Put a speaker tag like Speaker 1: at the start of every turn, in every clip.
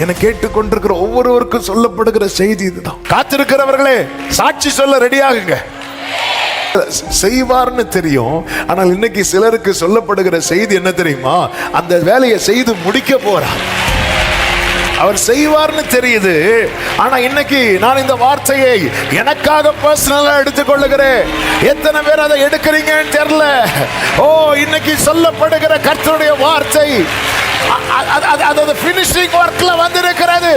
Speaker 1: என கேட்டுக்கொண்டிருக்கிற ஒவ்வொருவருக்கும் சொல்லப்படுகிற செய்தி இதுதான். காத்திருக்கிறவர்களே, சாட்சி சொல்ல ரெடியாகுங்க. செய்வார்னு தெரியும், ஆனால் இன்னைக்கு சிலருக்கு சொல்லப்படுகிற செய்தி என்ன தெரியுமா? அந்த வேலையை செய்து முடிக்க போறார். அவர் செய்வார்னு தெரியுது, ஆனா இன்னைக்கு நான் இந்த வார்த்தையை எனக்காக பர்சனலா எடுத்துக்கொள்ளுகிறேன். எத்தனை பேர் அதை எடுக்கிறீங்கன்னு தெரியல. ஓ, இன்னைக்கு சொல்லப்படுகிற கர்த்தருடைய வார்த்தை அது ஃபினிஷிங் வொர்க்ல வந்திருக்கிறது.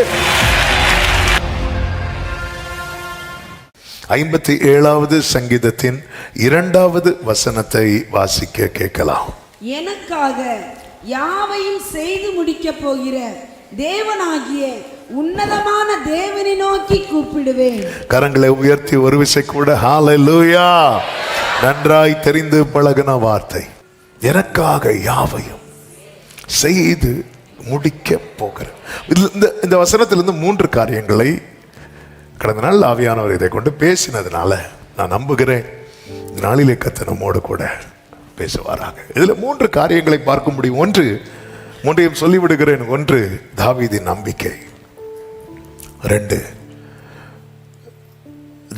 Speaker 1: 57வது சங்கீதத்தின் 2வது வசனத்தை வாசிக்க கேட்கலாம்.
Speaker 2: எனக்காக யாவையும் செய்து முடிக்க போகிற தேவனாகிய உன்னதமான தேவனை நோக்கி கூப்பிடுவேன்.
Speaker 1: கரங்களை உயர்த்தி ஒரு விசை கூட ஹல்லேலூயா. நன்றாய் தெரிந்து பழகின வார்த்தை. எனக்காக யாவையும் செய்து முடிக்க போகிற. இந்த வசனத்திலிருந்து 3 காரியங்களை கடந்த நாள் ஆவியானவர் இதை கொண்டு பேசினதுனால நான் நம்புகிறேன் இந்த நாளிலே கர்த்தர் நம்மோடு கூட பேசுவாராக. இதுல 3 காரியங்களை பார்க்க முடியும். 3 சொல்லிவிடுகிறேன். 1, தாவீதின் நம்பிக்கை. 2,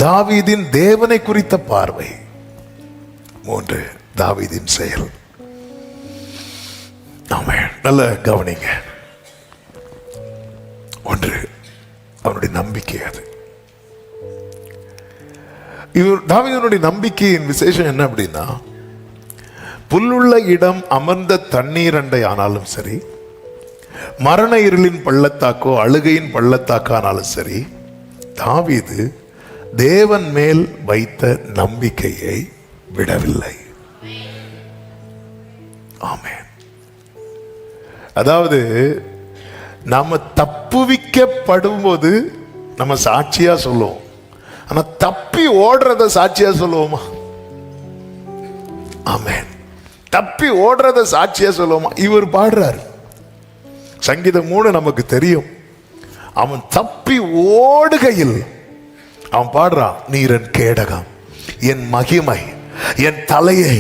Speaker 1: தாவீதின் தேவனை குறித்த பார்வை. 3, தாவீதின் செயல். ஆமென். நல்ல கவனிங்க. 1, அவனுடைய நம்பிக்கை. அது தாவீதுடைய நம்பிக்கையின் விசேஷம் என்ன அப்படின்னா, புல்லுள்ள இடம் அமர்ந்த தண்ணீர் அண்டை ஆனாலும் சரி, மரண இருளின் பள்ளத்தாக்கோ அழுகையின் பள்ளத்தாக்கானாலும் சரி, தாவீது தேவன் மேல் வைத்த நம்பிக்கையை விடவில்லை. ஆமென். அதாவது நாம தப்புவிக்கப்படும் போது நம்ம சாட்சியா சொல்லுவோம், ஆனா தப்பி ஓடுறத சாட்சியா சொல்லுவோமா? ஆமென். தப்பி ஓடுறத சாட்சியா சொல்லுவோமா? இவர் பாடுறார் சங்கீதம் 3 நமக்கு தெரியும். அவன் தப்பி ஓடுகையில் அவன் பாடுறான், நீர் என் கேடகம், என் மகிமை, என் தலையை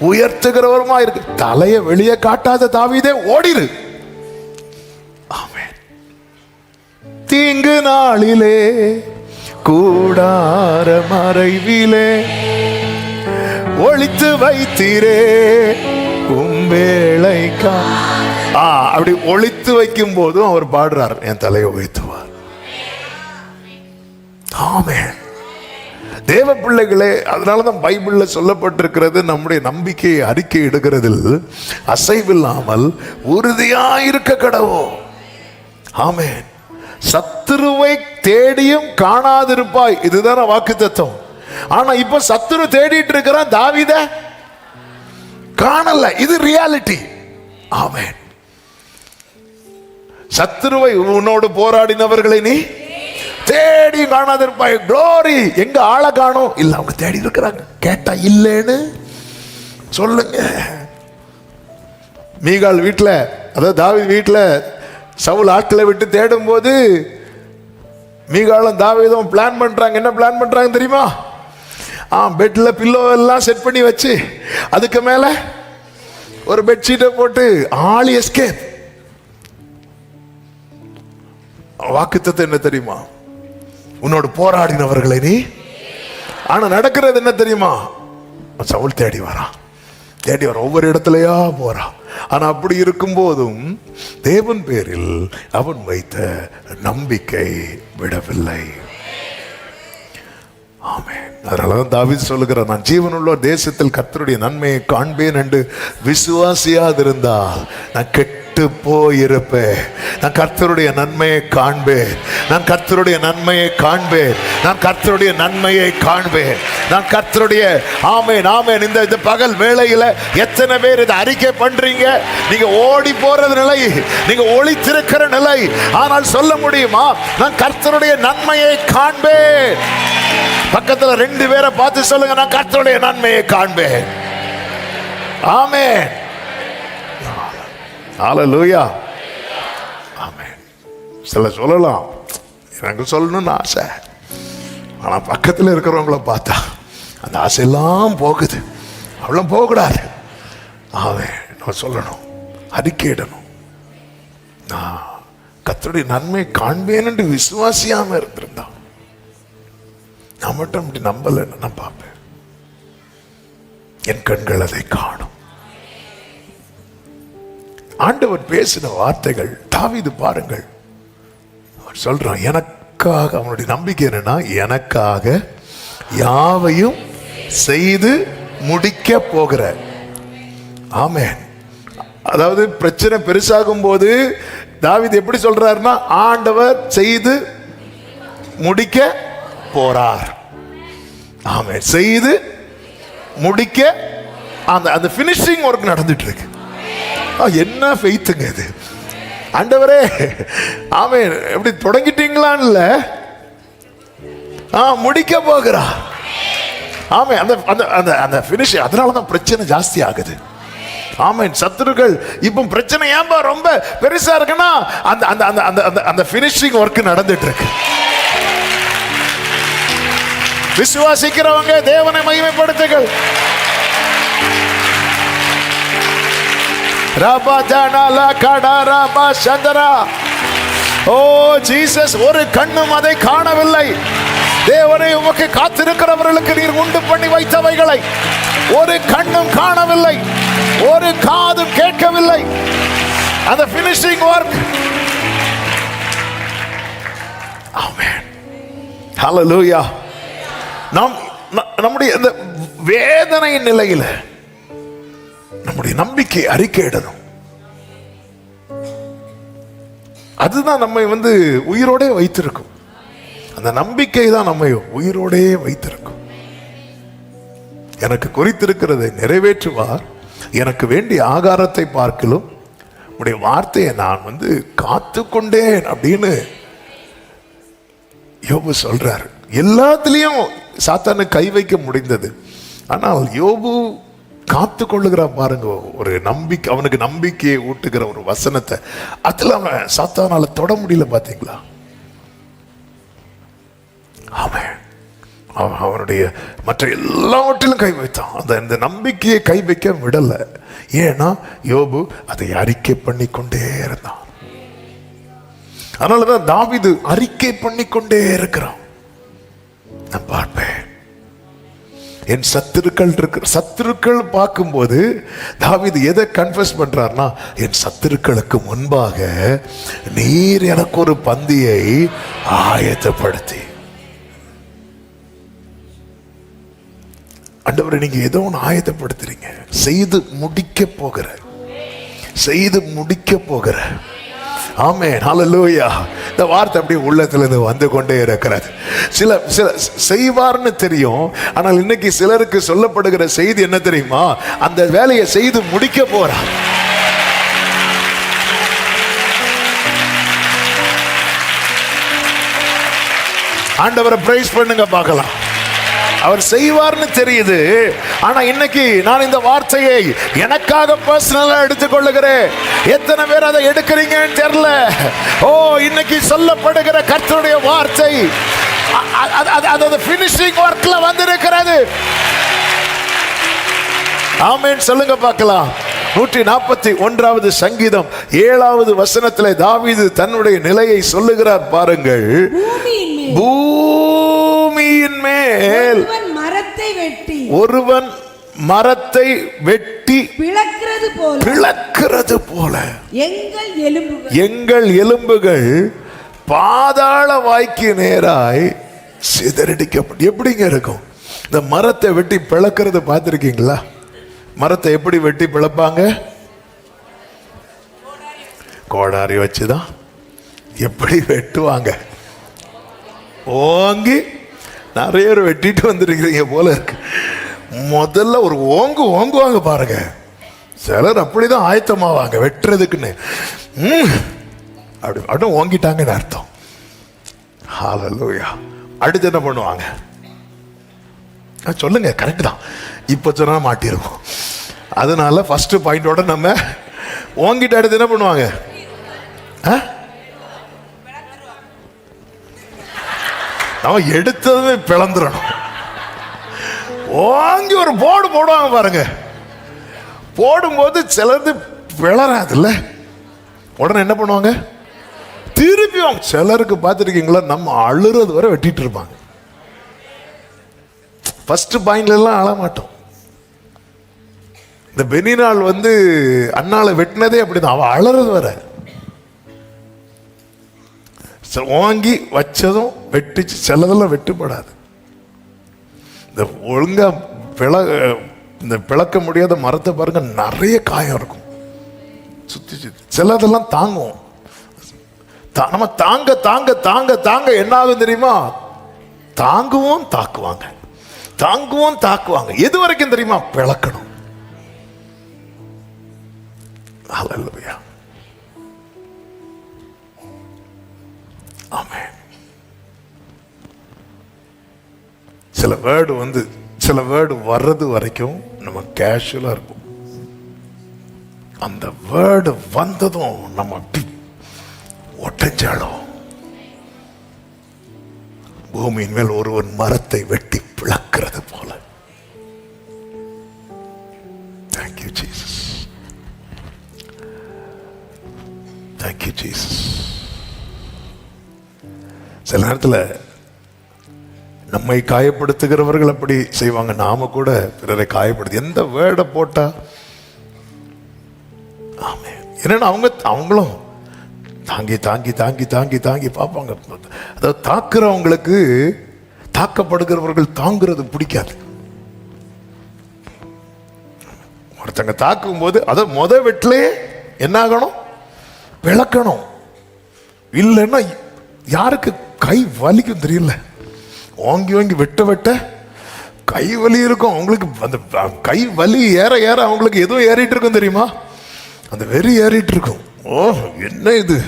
Speaker 1: உயர்த்துகிறவருமா இருக்கு. தலையை வெளியே காட்டாத தாவீதே ஓடிரு. ஆமென். தீங்கு நாளிலே கூடார மறைவிலே ஒளித்து வைத்தீரே உம்பேளைக்கா. அப்படி ஒளித்து வைக்கும் போதும் அவர் பாடுறார், என் தலையை உயர்த்துவார். ஆமென். தேவ பிள்ளைகளே, அதனாலதான் பைபிள்ல சொல்லப்பட்டிருக்கிறது, நம்முடைய நம்பிக்கையை அறிக்கை இடுகிறதில் அசைவில்லாமல் உறுதியாயிருக்க கடவோம். ஆமென். சத்துருவை தேடியும் காணாதிருப்பாய், இதுதான வாக்குத்தத்தம். ஆனா இப்ப சத்துரு தேடிட்டு இருக்கிறான், தாவீத காணல. இது ரியாலிட்டி. ஆமென். சத்துருவை உன்னோடு போராடினவர்களை நீ தேடி காணாதிருப்பாய். க்ளோரி. எங்க ஆளை காணோம்? இல்ல, அவங்க தேடி இருக்கிறாங்க. கேட்டா இல்லைன்னு சொல்லுங்க. மீகால் வீட்டுல, அதாவது தாவீது வீட்டுல சவுல் ஆட்களை விட்டு தேடும் போது மீகாலும் தாவீதும் பிளான் பண்றாங்க. என்ன பிளான் பண்றாங்க தெரியுமா? பெட்ல பில்லோ எல்லாம் செட் பண்ணி வச்சு அதுக்கு மேல ஒரு பெட்ஷீட்டை போட்டு ஆளி எஸ்கேப். வாக்குத்தத்தம் என்ன தெரியுமா? உன்னோடு போராடினவர்களை நீ. ஆனா நடக்கிறது என்ன தெரியுமா? சவுல் தேடி வரான், தேடி வர ஒவ்வொரு இடத்துலயா போறான். ஆனா அப்படி இருக்கும் போதும் தேவன் பேரில் அவன் வைத்த நம்பிக்கை விடவில்லை. ஆமென். அதனாலதான் தாவீது சொல்லுகிறார், நான் ஜீவனுள்ள தேசத்தில் கர்த்தருடைய நன்மையை காண்பேன் என்று விசுவாசியாதிருந்தால் நான் கெட்டு போயிருப்பேன். நான் கர்த்தருடைய நன்மையை காண்பேன், நான் கர்த்தருடைய நன்மையை காண்பேன், நான் கர்த்தருடைய நன்மையை காண்பேன், நான் கர்த்தருடைய. ஆமென், ஆமென். இந்த பகல் வேளையில எத்தனை பேர் இதை அறிக்கை பண்றீங்க? நீங்க ஓடி போறது நிலை, நீங்க ஒளித்திருக்கிற நிலை. ஆனால் சொல்ல முடியுமா, நான் கர்த்தருடைய நன்மையை காண்பேன்? பக்கத்துல 2 பேரை பார்த்து சொல்லுங்க, நான் கர்த்தருடைய நன்மையை காண்பேன். ஆமென். ஹல்லேலூயா. ஆமென். சில சொல்லலாம், எனக்கு சொல்லணும்னு ஆசை, ஆனா பக்கத்தில் இருக்கிறவங்கள பார்த்தா அந்த ஆசையெல்லாம் போகுது. அவ்வளோ போகக்கூடாது. ஆமென். நான் சொல்லணும், அறிக்கையிடணும். கர்த்தருடைய நன்மை காண்பேன் என்று விசுவாசியாம இருந்திருந்தான். நான் மட்டும் அப்படி நம்பல. நான் பார்ப்பேன், என் கண்கள் அதை காணும். ஆண்டவர் பேசின வார்த்தைகள். தாவீது பாருங்கள், அவர் சொல்றான், எனக்காக, அவனுடைய நம்பிக்கை என்னன்னா, எனக்காக யாவையும் செய்து முடிக்க போகிற. ஆமென். அதாவது பிரச்சனை பெருசாகும் போது தாவீது எப்படி சொல்றாருன்னா, ஆண்டவர் செய்து முடிக்க போறார். ஆமென். செய்து முடிக்க அந்த ஃபினிஷிங் ஒர்க் நடந்துட்டு இருக்கு. என்ன ஃபெய்த்துங்க இது! ஆண்டவரே, ஆமென், எப்படி தொடங்கிட்டீங்களான்னு இல்ல, முடிக்க போகிறார். ஆமென். அந்த அந்த அந்த ஃபினிஷ். அதனாலதான் பிரச்சனை ஜாஸ்தி ஆகுது. ஆமென். சத்துருக்கள் இப்போ பிரச்சனை ஏன்பா ரொம்ப பெருசா இருக்குன்னா, அந்த அந்த அந்த அந்த அந்த ஃபினிஷிங் ஒர்க் நடந்துட்டு இருக்கு. விசுவாசிக்கிறவங்க தேவனை மகிமைப்படுத்துங்கள். ரபா ஜனலா கடரபா சந்தரா. ஓ ஜீசஸ், ஒரு கண்ணும் அதை காணவில்லை. தேவனை உமக்கு காத்திருக்கிறவர்களுக்கு நீர் உண்டு பண்ணி வைத்தவைகளை ஒரு கண்ணும் காணவில்லை, ஒரு காதும் கேட்கவில்லை. அந்த ஃபினிஷிங் ஒர்க். ஆமென். ஹல்லேலூயா. நம்முடைய இந்த வேதனை நிலையில நம்முடைய நம்பிக்கை அறிக்கையிடணும். அதுதான் நம்மை உயிரோடே வைத்திருக்கும். அந்த நம்பிக்கை தான் நம்மை உயிரோடே வைத்திருக்கும். எனக்கு குறித்திருக்கிறதை நிறைவேற்றுவார், எனக்கு வேண்டிய ஆகாரத்தை பார்க்கலும் உடைய வார்த்தையை நான் காத்து கொண்டேன் அப்படின்னு யோபு சொல்றாரு. எல்லாத்திலையும் சாத்தானு கை வைக்க முடிந்தது, ஆனால் யோபு காத்து கொள்ளுகிற பாருங்க ஒரு நம்பிக்கை. அவனுக்கு நம்பிக்கையை ஊட்டுகிற ஒரு வசனத்தை அதுல அவன் சாத்தானால தொட முடியல. பாத்தீங்களா? அவன் அவனுடைய மற்ற எல்லாவற்றிலும் கை வைத்தான். அந்த நம்பிக்கையை கை வைக்க விடல. ஏன்னா யோபு அதை அறிக்கை பண்ணி கொண்டே இருந்தான். அதனாலதான் தாவீது அறிக்கை பண்ணி கொண்டே இருக்கிறான். நான் பார்ப்பேன் என் சத்துருக்கள் பார்க்கும்போது தாவீது எதை கன்ஃபஸ் பண்றார்னா, என் சத்துருக்களுக்கு முன்பாக நீர் எனக்கு ஒரு பந்தியை ஆயத்தப்படுத்தி. ஆண்டவரே, நீங்க ஏதோ ஒன்று ஆயத்தப்படுத்துறீங்க, செய்து முடிக்க போகிற. ஆமென். ஹல்லேலூயா. இந்த வார்த்தை அப்படியே உள்ளத்திலிருந்து வந்து கொண்டே இருக்கிறது. சில செய்வார்னு தெரியும், ஆனால் இன்னைக்கு சிலருக்கு சொல்லப்படுகிற செய்தி என்ன தெரியுமா? அந்த வேலையை செய்து முடிக்க போறார். ஆண்டவரை பிரைஸ் பண்ணுங்க பார்க்கலாம். அவர் செய்வார்னு தெரியுது, ஆனா இன்னைக்கு நான் இந்த வார்த்தையை எனக்காக பர்சனலா எடுத்துக்கொள்ளுகிறேன். எத்தனை பேர் அதை எடுக்கிறீங்கன்னு தெரியல. ஓ, இன்னைக்கு சொல்லப்படுகிற கர்த்தருடைய வார்த்தை அது ஃபினிஷிங் ஒர்க்ல வந்திருக்கிறது. ஆமென். சொல்லுங்க பார்க்கலாம். 141வது சங்கீதம் 7வது வசனத்திலே தாவீது தன்னுடைய நிலையை சொல்லுகிறார் பாருங்கள். பூமியின் மேல் ஒருவன் மரத்தை வெட்டி பிளக்கிறது போல எங்கள் எலும்புகள் பாதாள வாய்க்கு நேராய் சிதறடிக்கப்படும். எப்படிங்க இருக்கும்? இந்த மரத்தை வெட்டி பிளக்கிறது பார்த்திருக்கீங்களா? மரத்தை எப்படி வெட்டி பிளப்பாங்க? கோடாரி வச்சுதான். எப்படி வெட்டுவாங்க? ஓங்கி. நிறைய பேர் வெட்டிட்டு வந்திருக்கிறீங்க போல இருக்கு. முதல்ல ஒரு ஓங்குவாங்க பாருங்க. சிலர் அப்படிதான் ஆயத்தமாவாங்க வெட்டுறதுக்குன்னு. அப்படி ஓங்கிட்டாங்கன்னு அர்த்தம். ஹல்லேலூயா. அடுத்து என்ன பண்ணுவாங்க? சொல்லுங்க. கரெக்ட் தான். இப்ப சொன்னா மாட்டிருக்கும். அதனால ஃபர்ஸ்ட் பாயிண்டோட நம்ம ஓங்கிட்டு அடுத்து என்ன பண்ணுவாங்க? நம்ம எடுத்ததுமே பிளந்துடணும். ஓங்கி ஒரு போடு போடுவாங்க பாருங்க. போடும்போது சிலது பிளறாதுல்ல, உடனே என்ன பண்ணுவாங்க? திரும்பியும் சிலருக்கு பார்த்துருக்கீங்களா, நம்ம அழுறது வரை வெட்டிட்டு இருப்பாங்க. ஃபர்ஸ்ட் பாயிண்ட்ல எல்லாம் அழ மாட்டோம். இந்த பெனினாள் வந்து அண்ணாளை வெட்டினதே அப்படிதான், அவ அழறது வர வாங்கி வச்சதும் வெட்டிச்சு. சிலதெல்லாம் வெட்டுப்படாது. இந்த ஒழுங்கா இந்த பிளக்க முடியாத மரத்தை பாருங்க, நிறைய காயம் இருக்கும் சுத்தி சுத்தி. சிலதெல்லாம் தாங்கும். நம்ம தாங்க தாங்க தாங்க தாங்க என்ன ஆகும் தெரியுமா? தாங்குவோம் தாக்குவாங்க, தாங்குவோம் தாக்குவாங்க. எது வரைக்கும் தெரியுமா? பிளக்கணும். ஹல்லேலூயா, ஆமென். சில வேர்டு வர்றது வரைக்கும் நம்ம கேஷுவலா இருப்போம். அந்த வேர்டு வந்ததும் நம்ம அப்படி ஒட்டஞ்சாலும் பூமியின் மேல் ஒருவன் மரத்தை வெட்டி பிளக்கிறது போல. Thank you Jesus, thank you Jesus. சில நேரத்தில் நம்மை காயப்படுத்துகிறவர்கள் அப்படி செய்வாங்க, நாம கூட பிறரை காயப்படுத்து எந்த வேர்டை போட்டா. ஆமே, என்னன்னா அவங்களும் தாங்கி தாங்கி தாங்கி தாங்கி தாங்கி பார்ப்பாங்க. அதாவது தாக்குறவங்களுக்கு தாக்கப்படுகிறவர்கள் தாங்குறது பிடிக்காது. ஒருத்தங்க தாக்கும் போது அதை வெட்டிலே என்ன ஆகணும்? விளக்கணும். இல்லைன்னா யாருக்கு கை வலிக்கும் தெரியல, வாங்கி வாங்கி வெட்ட வெட்ட கை வலி இருக்கும் அவங்களுக்கு. அந்த கை வலி ஏற ஏற அவங்களுக்கு எதுவும் ஏறிட்டு இருக்கும் தெரியுமா? அந்த வெறி ஏறிட்டு இருக்கும். ஓ என்ன இது,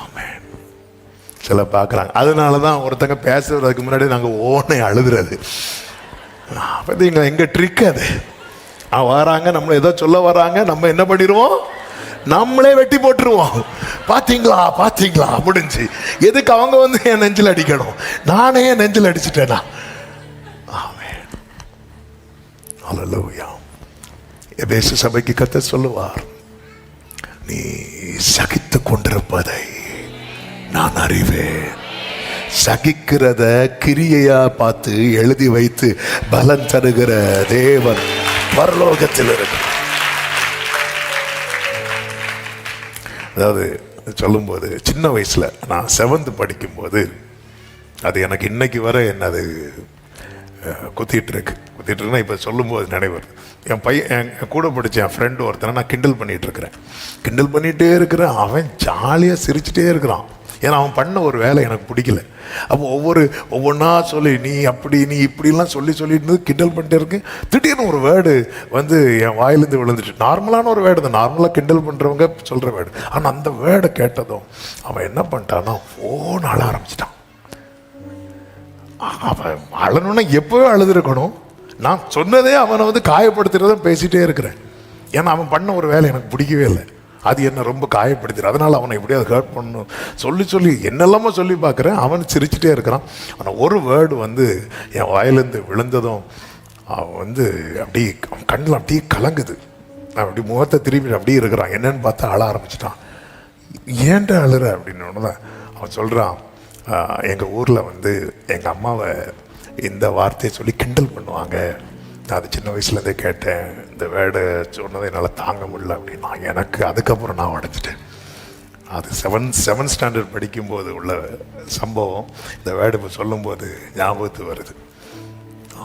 Speaker 1: ஆமென். சில பார்க்குறாங்க. அதனாலதான் ஒருத்தங்க பேசுறதுக்கு முன்னாடி நாங்கள் ஓனை அழுதுறது. பார்த்தீங்களா எங்க ட்ரிக் அது. வராங்க, நம்மளை ஏதோ சொல்ல வராங்க, நம்ம என்ன பண்ணிடுவோம்? நம்மளே வெட்டி போட்டுருவோம். பாத்தீங்களா பாத்தீங்களா முடிஞ்சு. எதுக்கு அவங்க வந்து என் நெஞ்சில் அடிக்கணும்? நானே என் நெஞ்சில் அடிச்சுட்டேனா? ஆமென், ஹல்லேலூயா. எபேசு சபைக்கு கர்த்தர் சொல்லுவார், நீ சகித்து கொண்டிருப்பதை நான் அறிவேன். சகிக்கிறத கிரியையா பார்த்து எழுதி வைத்து பலன் தருகிற தேவன் பரலோகத்தில் இருக்கு. அதாவது சொல்லும்போது சின்ன வயசுல நான் 7th படிக்கும்போது அது எனக்கு இன்னைக்கு வர என்ன அது குத்திட்டு இருக்குன்னா இப்போ சொல்லும்போது நினைவு. என் பையன் என் கூட படித்த என் ஃப்ரெண்டு ஒருத்தனை நான் கிண்டல் பண்ணிகிட்டே இருக்கிறேன். அவன் ஜாலியாக சிரிச்சுட்டே இருக்கிறான். ஏன்னா அவன் பண்ண ஒரு வேலை எனக்கு பிடிக்கல. அப்போ ஒவ்வொன்றா சொல்லி நீ அப்படி நீ இப்படிலாம் சொல்லிட்டு கிண்டல் பண்ணிட்டே இருக்கு. திடீர்னு ஒரு வேர்டு வந்து என் வாயிலேருந்து விழுந்துச்சு. நார்மலான ஒரு வேர்டு தான், நார்மலாக கிண்டல் பண்ணுறவங்க சொல்கிற வேர்டு. ஆனால் அந்த வேர்டை கேட்டதும் அவன் என்ன பண்ணிட்டான்னா ஃபோன் அழ ஆரம்பிச்சிட்டான். அவன் அழணுன்னா எப்போவே அழுதுருக்கணும். நான் சொன்னதே அவனை வந்து காயப்படுத்துறதும் பேசிகிட்டே இருக்கிறேன். ஏன்னா அவன் பண்ண ஒரு வேலை எனக்கு பிடிக்கவே இல்லை. அது என்ன ரொம்ப காயப்படுத்திடு. அதனால் அவனை எப்படியாவது ஹர்ட் பண்ணணும் சொல்லி என்னெல்லாமோ சொல்லி பார்க்குறேன். அவன் சிரிச்சுட்டே இருக்கிறான். ஆனால் ஒரு வேர்டு வந்து என் வாயிலேருந்து விழுந்ததும் அவன் வந்து அப்படியே கண்ணில் அப்படியே கலங்குது. நான் அப்படி முகத்தை திரும்பி அப்படியே இருக்கிறான். என்னன்னு பார்த்தா அழ ஆரம்பிச்சிட்டான். ஏன்டா அழுற அப்படின்னு தான் அவன் சொல்கிறான், எங்கள் ஊரில் வந்து எங்கள் அம்மாவை இந்த வார்த்தையை சொல்லி கிண்டல் பண்ணுவாங்க. நான் அது சின்ன வயசுலேருந்தே கேட்டேன். இந்த வேர்டு சொன்னதை என்னால் தாங்க முடியல அப்படின்னா எனக்கு அதுக்கப்புறம் நான் உடைச்சிட்டேன். அது 7th ஸ்டாண்டர்ட் படிக்கும்போது உள்ள சம்பவம் இந்த வேர்டு இப்போ சொல்லும்போது ஞாபகத்து வருது.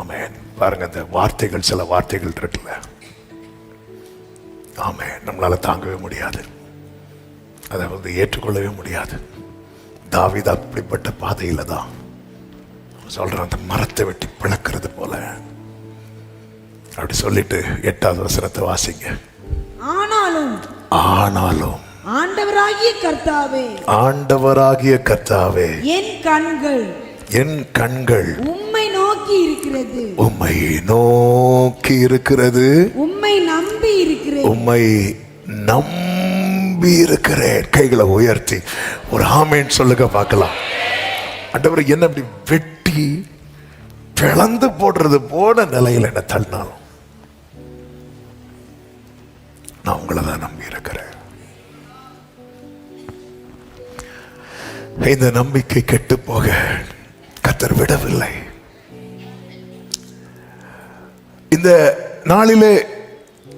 Speaker 1: ஆமென். பாருங்கள், இந்த வார்த்தைகள் சில வார்த்தைகள் இருக்குல்ல, ஆமென், நம்மளால் தாங்கவே முடியாது, அதை வந்து ஏற்றுக்கொள்ளவே முடியாது. தாவீது அப்படிப்பட்ட பாதையில் தான் சொல்கிறேன், அந்த மரத்தை வெட்டி பிளக்கிறது போல அப்படி சொல்லிட்டு 8வது வசனத்தை வாசிங்க. ஆனாலும் ஆண்டவராகிய கர்த்தாவே என் கண்கள் உம்மை நோக்கி இருக்கிறது, உம்மை நம்பி இருக்கிறேன். கைகளை உயர்த்தி ஒரு ஆமேன் சொல்லுங்க பார்க்கலாம். ஆண்டவரே, என்ன அப்படி வெட்டி பிளந்து போடுறது போன நிலையில் என்ன தள்ளினாலும் நான் உங்களை தான் நம்பி இருக்கிறேன். இந்த நம்பிக்கை கெட்டு போக கர்த்தர் விடவில்லை. இந்த நாளிலே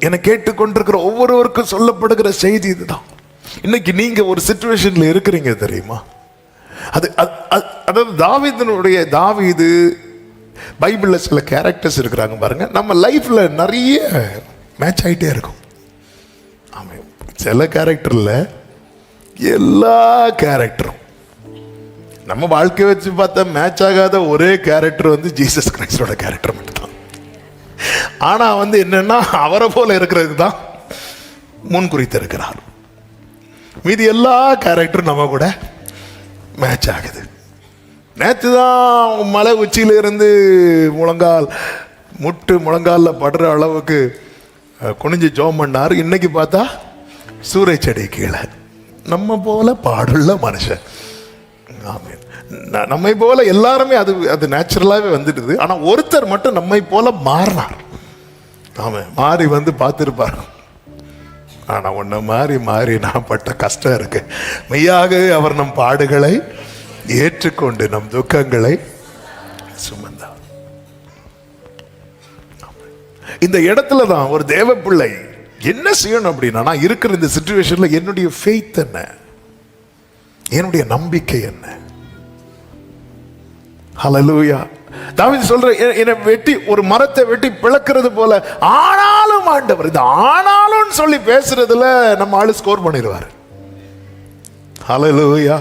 Speaker 1: என்னை கேட்டுக்கொண்டிருக்கிற ஒவ்வொருவருக்கும் சொல்லப்படுகிற செய்தி இதுதான். இன்னைக்கு நீங்க ஒரு சிச்சுவேஷன்ல இருக்கிறீங்க தெரியுமா? அதாவது தாவீது பைபிள்ல சில கேரக்டர்ஸ் இருக்கிறாங்க பாருங்க, நம்ம லைஃப்ல நிறைய மேட்ச் ஆகிட்டே இருக்கும். ஆமா, சில கேரக்டர்ல எல்லா கேரக்டரும் நம்ம வாழ்க்கையை வச்சு பார்த்தா மேட்ச் ஆகாத ஒரே கேரக்டர் வந்து ஜீசஸ் கிரைஸ்டோட கேரக்டர் மட்டும்தான். ஆனா என்னன்னா அவரை போல இருக்கிறதுக்கு தான் முன் குறித்து இருக்கிறார். மீதி எல்லா கேரக்டரும் நம்ம கூட மேட்ச் ஆகுது. நேற்று தான் மலை உச்சியில இருந்து முழங்காலில் படுற அளவுக்கு குனிஞ்சு ஜோம் பண்ணார். இன்னைக்கு பார்த்தா சூறை செடி கீழே. நம்ம போல பாடுள்ள மனுஷன். ஆமென். நம்மை போல எல்லாருமே அது நேச்சுரலாகவே வந்துடுது. ஆனால் ஒருத்தர் மட்டும் நம்மை போல மாறினார். ஆமாம், மாறி பார்த்துருப்பார். ஆனால் உன்னை மாறி நான் பட்ட கஷ்டம் இருக்கு. மெய்யாக அவர் நம் பாடுகளை ஏற்றுக்கொண்டு நம் துக்கங்களை சுமந்தார். இந்த இடத்துல தான் ஒரு தேவ பிள்ளை என்ன செய்யணும் அப்படின்னா, நான் இருக்கிற இந்த சிச்சுவேஷன்ல என்னுடைய ஃபெய்த் என்ன, என்னுடைய நம்பிக்கை என்ன? ஹல்லேலூயா. தாவீது சொல்ற, என்னை வெட்டி ஒரு மரத்தை வெட்டி பிளக்கிறது போல ஆனாலும் ஆண்டவர், இந்த ஆனாலும் சொல்லி பேசுறதுல நம்ம ஆளு ஸ்கோர் பண்ணிடுவார். ஹல்லேலூயா.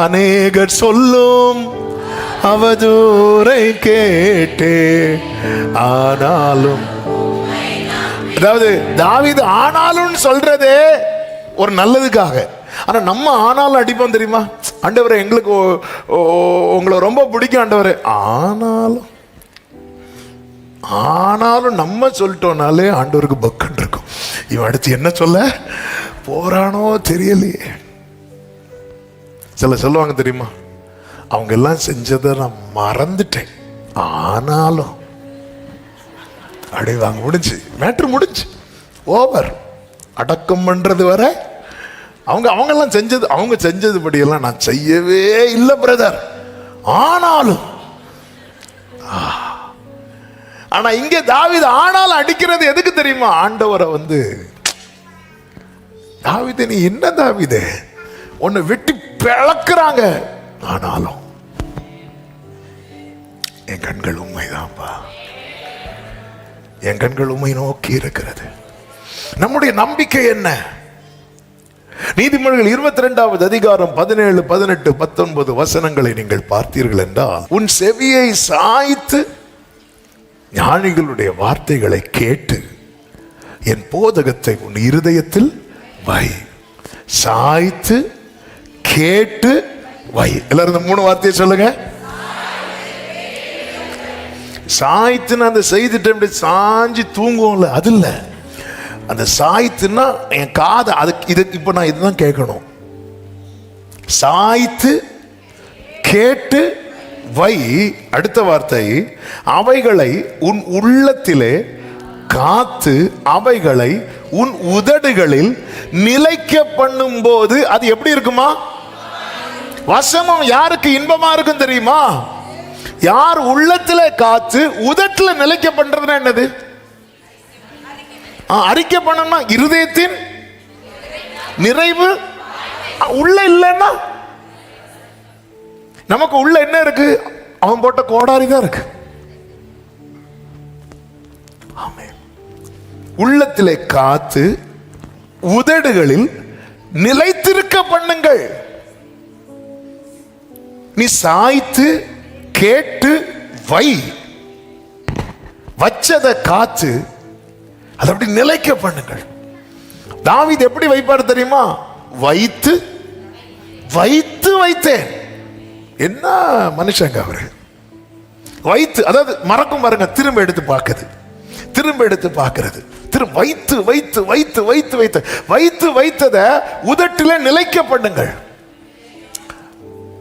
Speaker 1: அநேகர் சொல்லும் அவதூறை கேட்டே ஆனாலும், அதாவது தாவீது ஆனாலும் சொல்றதே ஒரு நல்லதுக்காக. ஆனா நம்ம ஆனாலும் அடிப்போம் தெரியுமா? ஆண்டவரே எங்களுக்கு உங்களை ரொம்ப பிடிக்கும் ஆண்டவரே, ஆனாலும் நம்ம சொல்லிட்டோம்னாலே ஆண்டவருக்கு பக்கன் இருக்கும். இவன் அடுத்து என்ன சொல்ல போறானோ தெரியலையே. சில சொல்லுவாங்க தெரியுமா, அவங்க எல்லாம் செஞ்சதை நான் மறந்துட்டேன், ஆனாலும் அடைவாங்க. முடிஞ்சு, மேட்ரு முடிஞ்சு, ஓவர். அடக்கம் பண்றது வரை அவங்க செஞ்சது படியெல்லாம் நான் செய்யவே இல்லை பிரதர், ஆனாலும். ஆனா இங்க தாவீது ஆனாலும் அடிக்கிறது எதுக்கு தெரியுமா? ஆண்டவரை தாவீது நீ என்ன தாவீது, உன்னை வெட்டி பிளக்குறாங்க, ஆனாலும் என் கண்கள் உண்மைதான்ப்பா, என் கண்கள் உண்மை நோக்கி இருக்கிறது. நம்முடைய நம்பிக்கை என்ன? நீதிமொழிகள் 22வது அதிகாரம் 17, 18, 19 வசனங்களை நீங்கள் பார்த்தீர்கள் என்றால், உன் செவியை சாய்த்து ஞானிகளுடைய வார்த்தைகளை கேட்டு என் போதகத்தை உன் இருதயத்தில் வை. சாய்த்து கேட்டு வை. எல்லாரும் இந்த 3 வார்த்தையை சொல்லுங்க. சாய்த்துன்னு அந்த செய்திட்டு சாஞ்சி தூங்குவோம்ல, அது இல்ல. அந்த சாய்த்துன்னா என் காதை இப்ப நான் இதுதான் கேட்கணும். சாய்த்து கேட்டு வை. அடுத்த வார்த்தை, அவைகளை உன் உள்ளத்திலே காத்து அவைகளை உன் உதடுகளில் நிலைக்க பண்ணும் போது அது எப்படி இருக்குமா? வசனம் யாருக்கு இன்பமா இருக்கும் தெரியுமா? யார் உள்ளத்துல காத்து உதட்டுல நிலைக்க பண்றதுன்னா என்னது? அறிக்கை பண்ணணும்னா இருதயத்தின் நிறைவு உள்ள இல்லைன்னா, நமக்கு உள்ள என்ன இருக்கு? அவன் போட்ட கோடாரி தான் இருக்கு. உள்ளத்திலே காத்து உதடுகளில் நிலைத்திருக்க பண்ணுங்கள். நீ சாய்த்து கேட்டு வை. வச்சத காத்து அதை அப்படி நிலைக்க பண்ணுங்கள். தாவீது எப்படி வைப்பார் தெரியுமா? வைத்து வைத்து வைத்தேன். என்ன மனுஷங்க அவரு! வைத்து, அதாவது மறக்கும் பாருங்க, திரும்ப எடுத்து பார்க்குது, திரும்ப எடுத்து பார்க்கிறது, திரும்ப வைத்து வைத்து வைத்து வைத்து வைத்து வைத்து வைத்தத உதட்டில நிலைக்க பண்ணுங்கள்.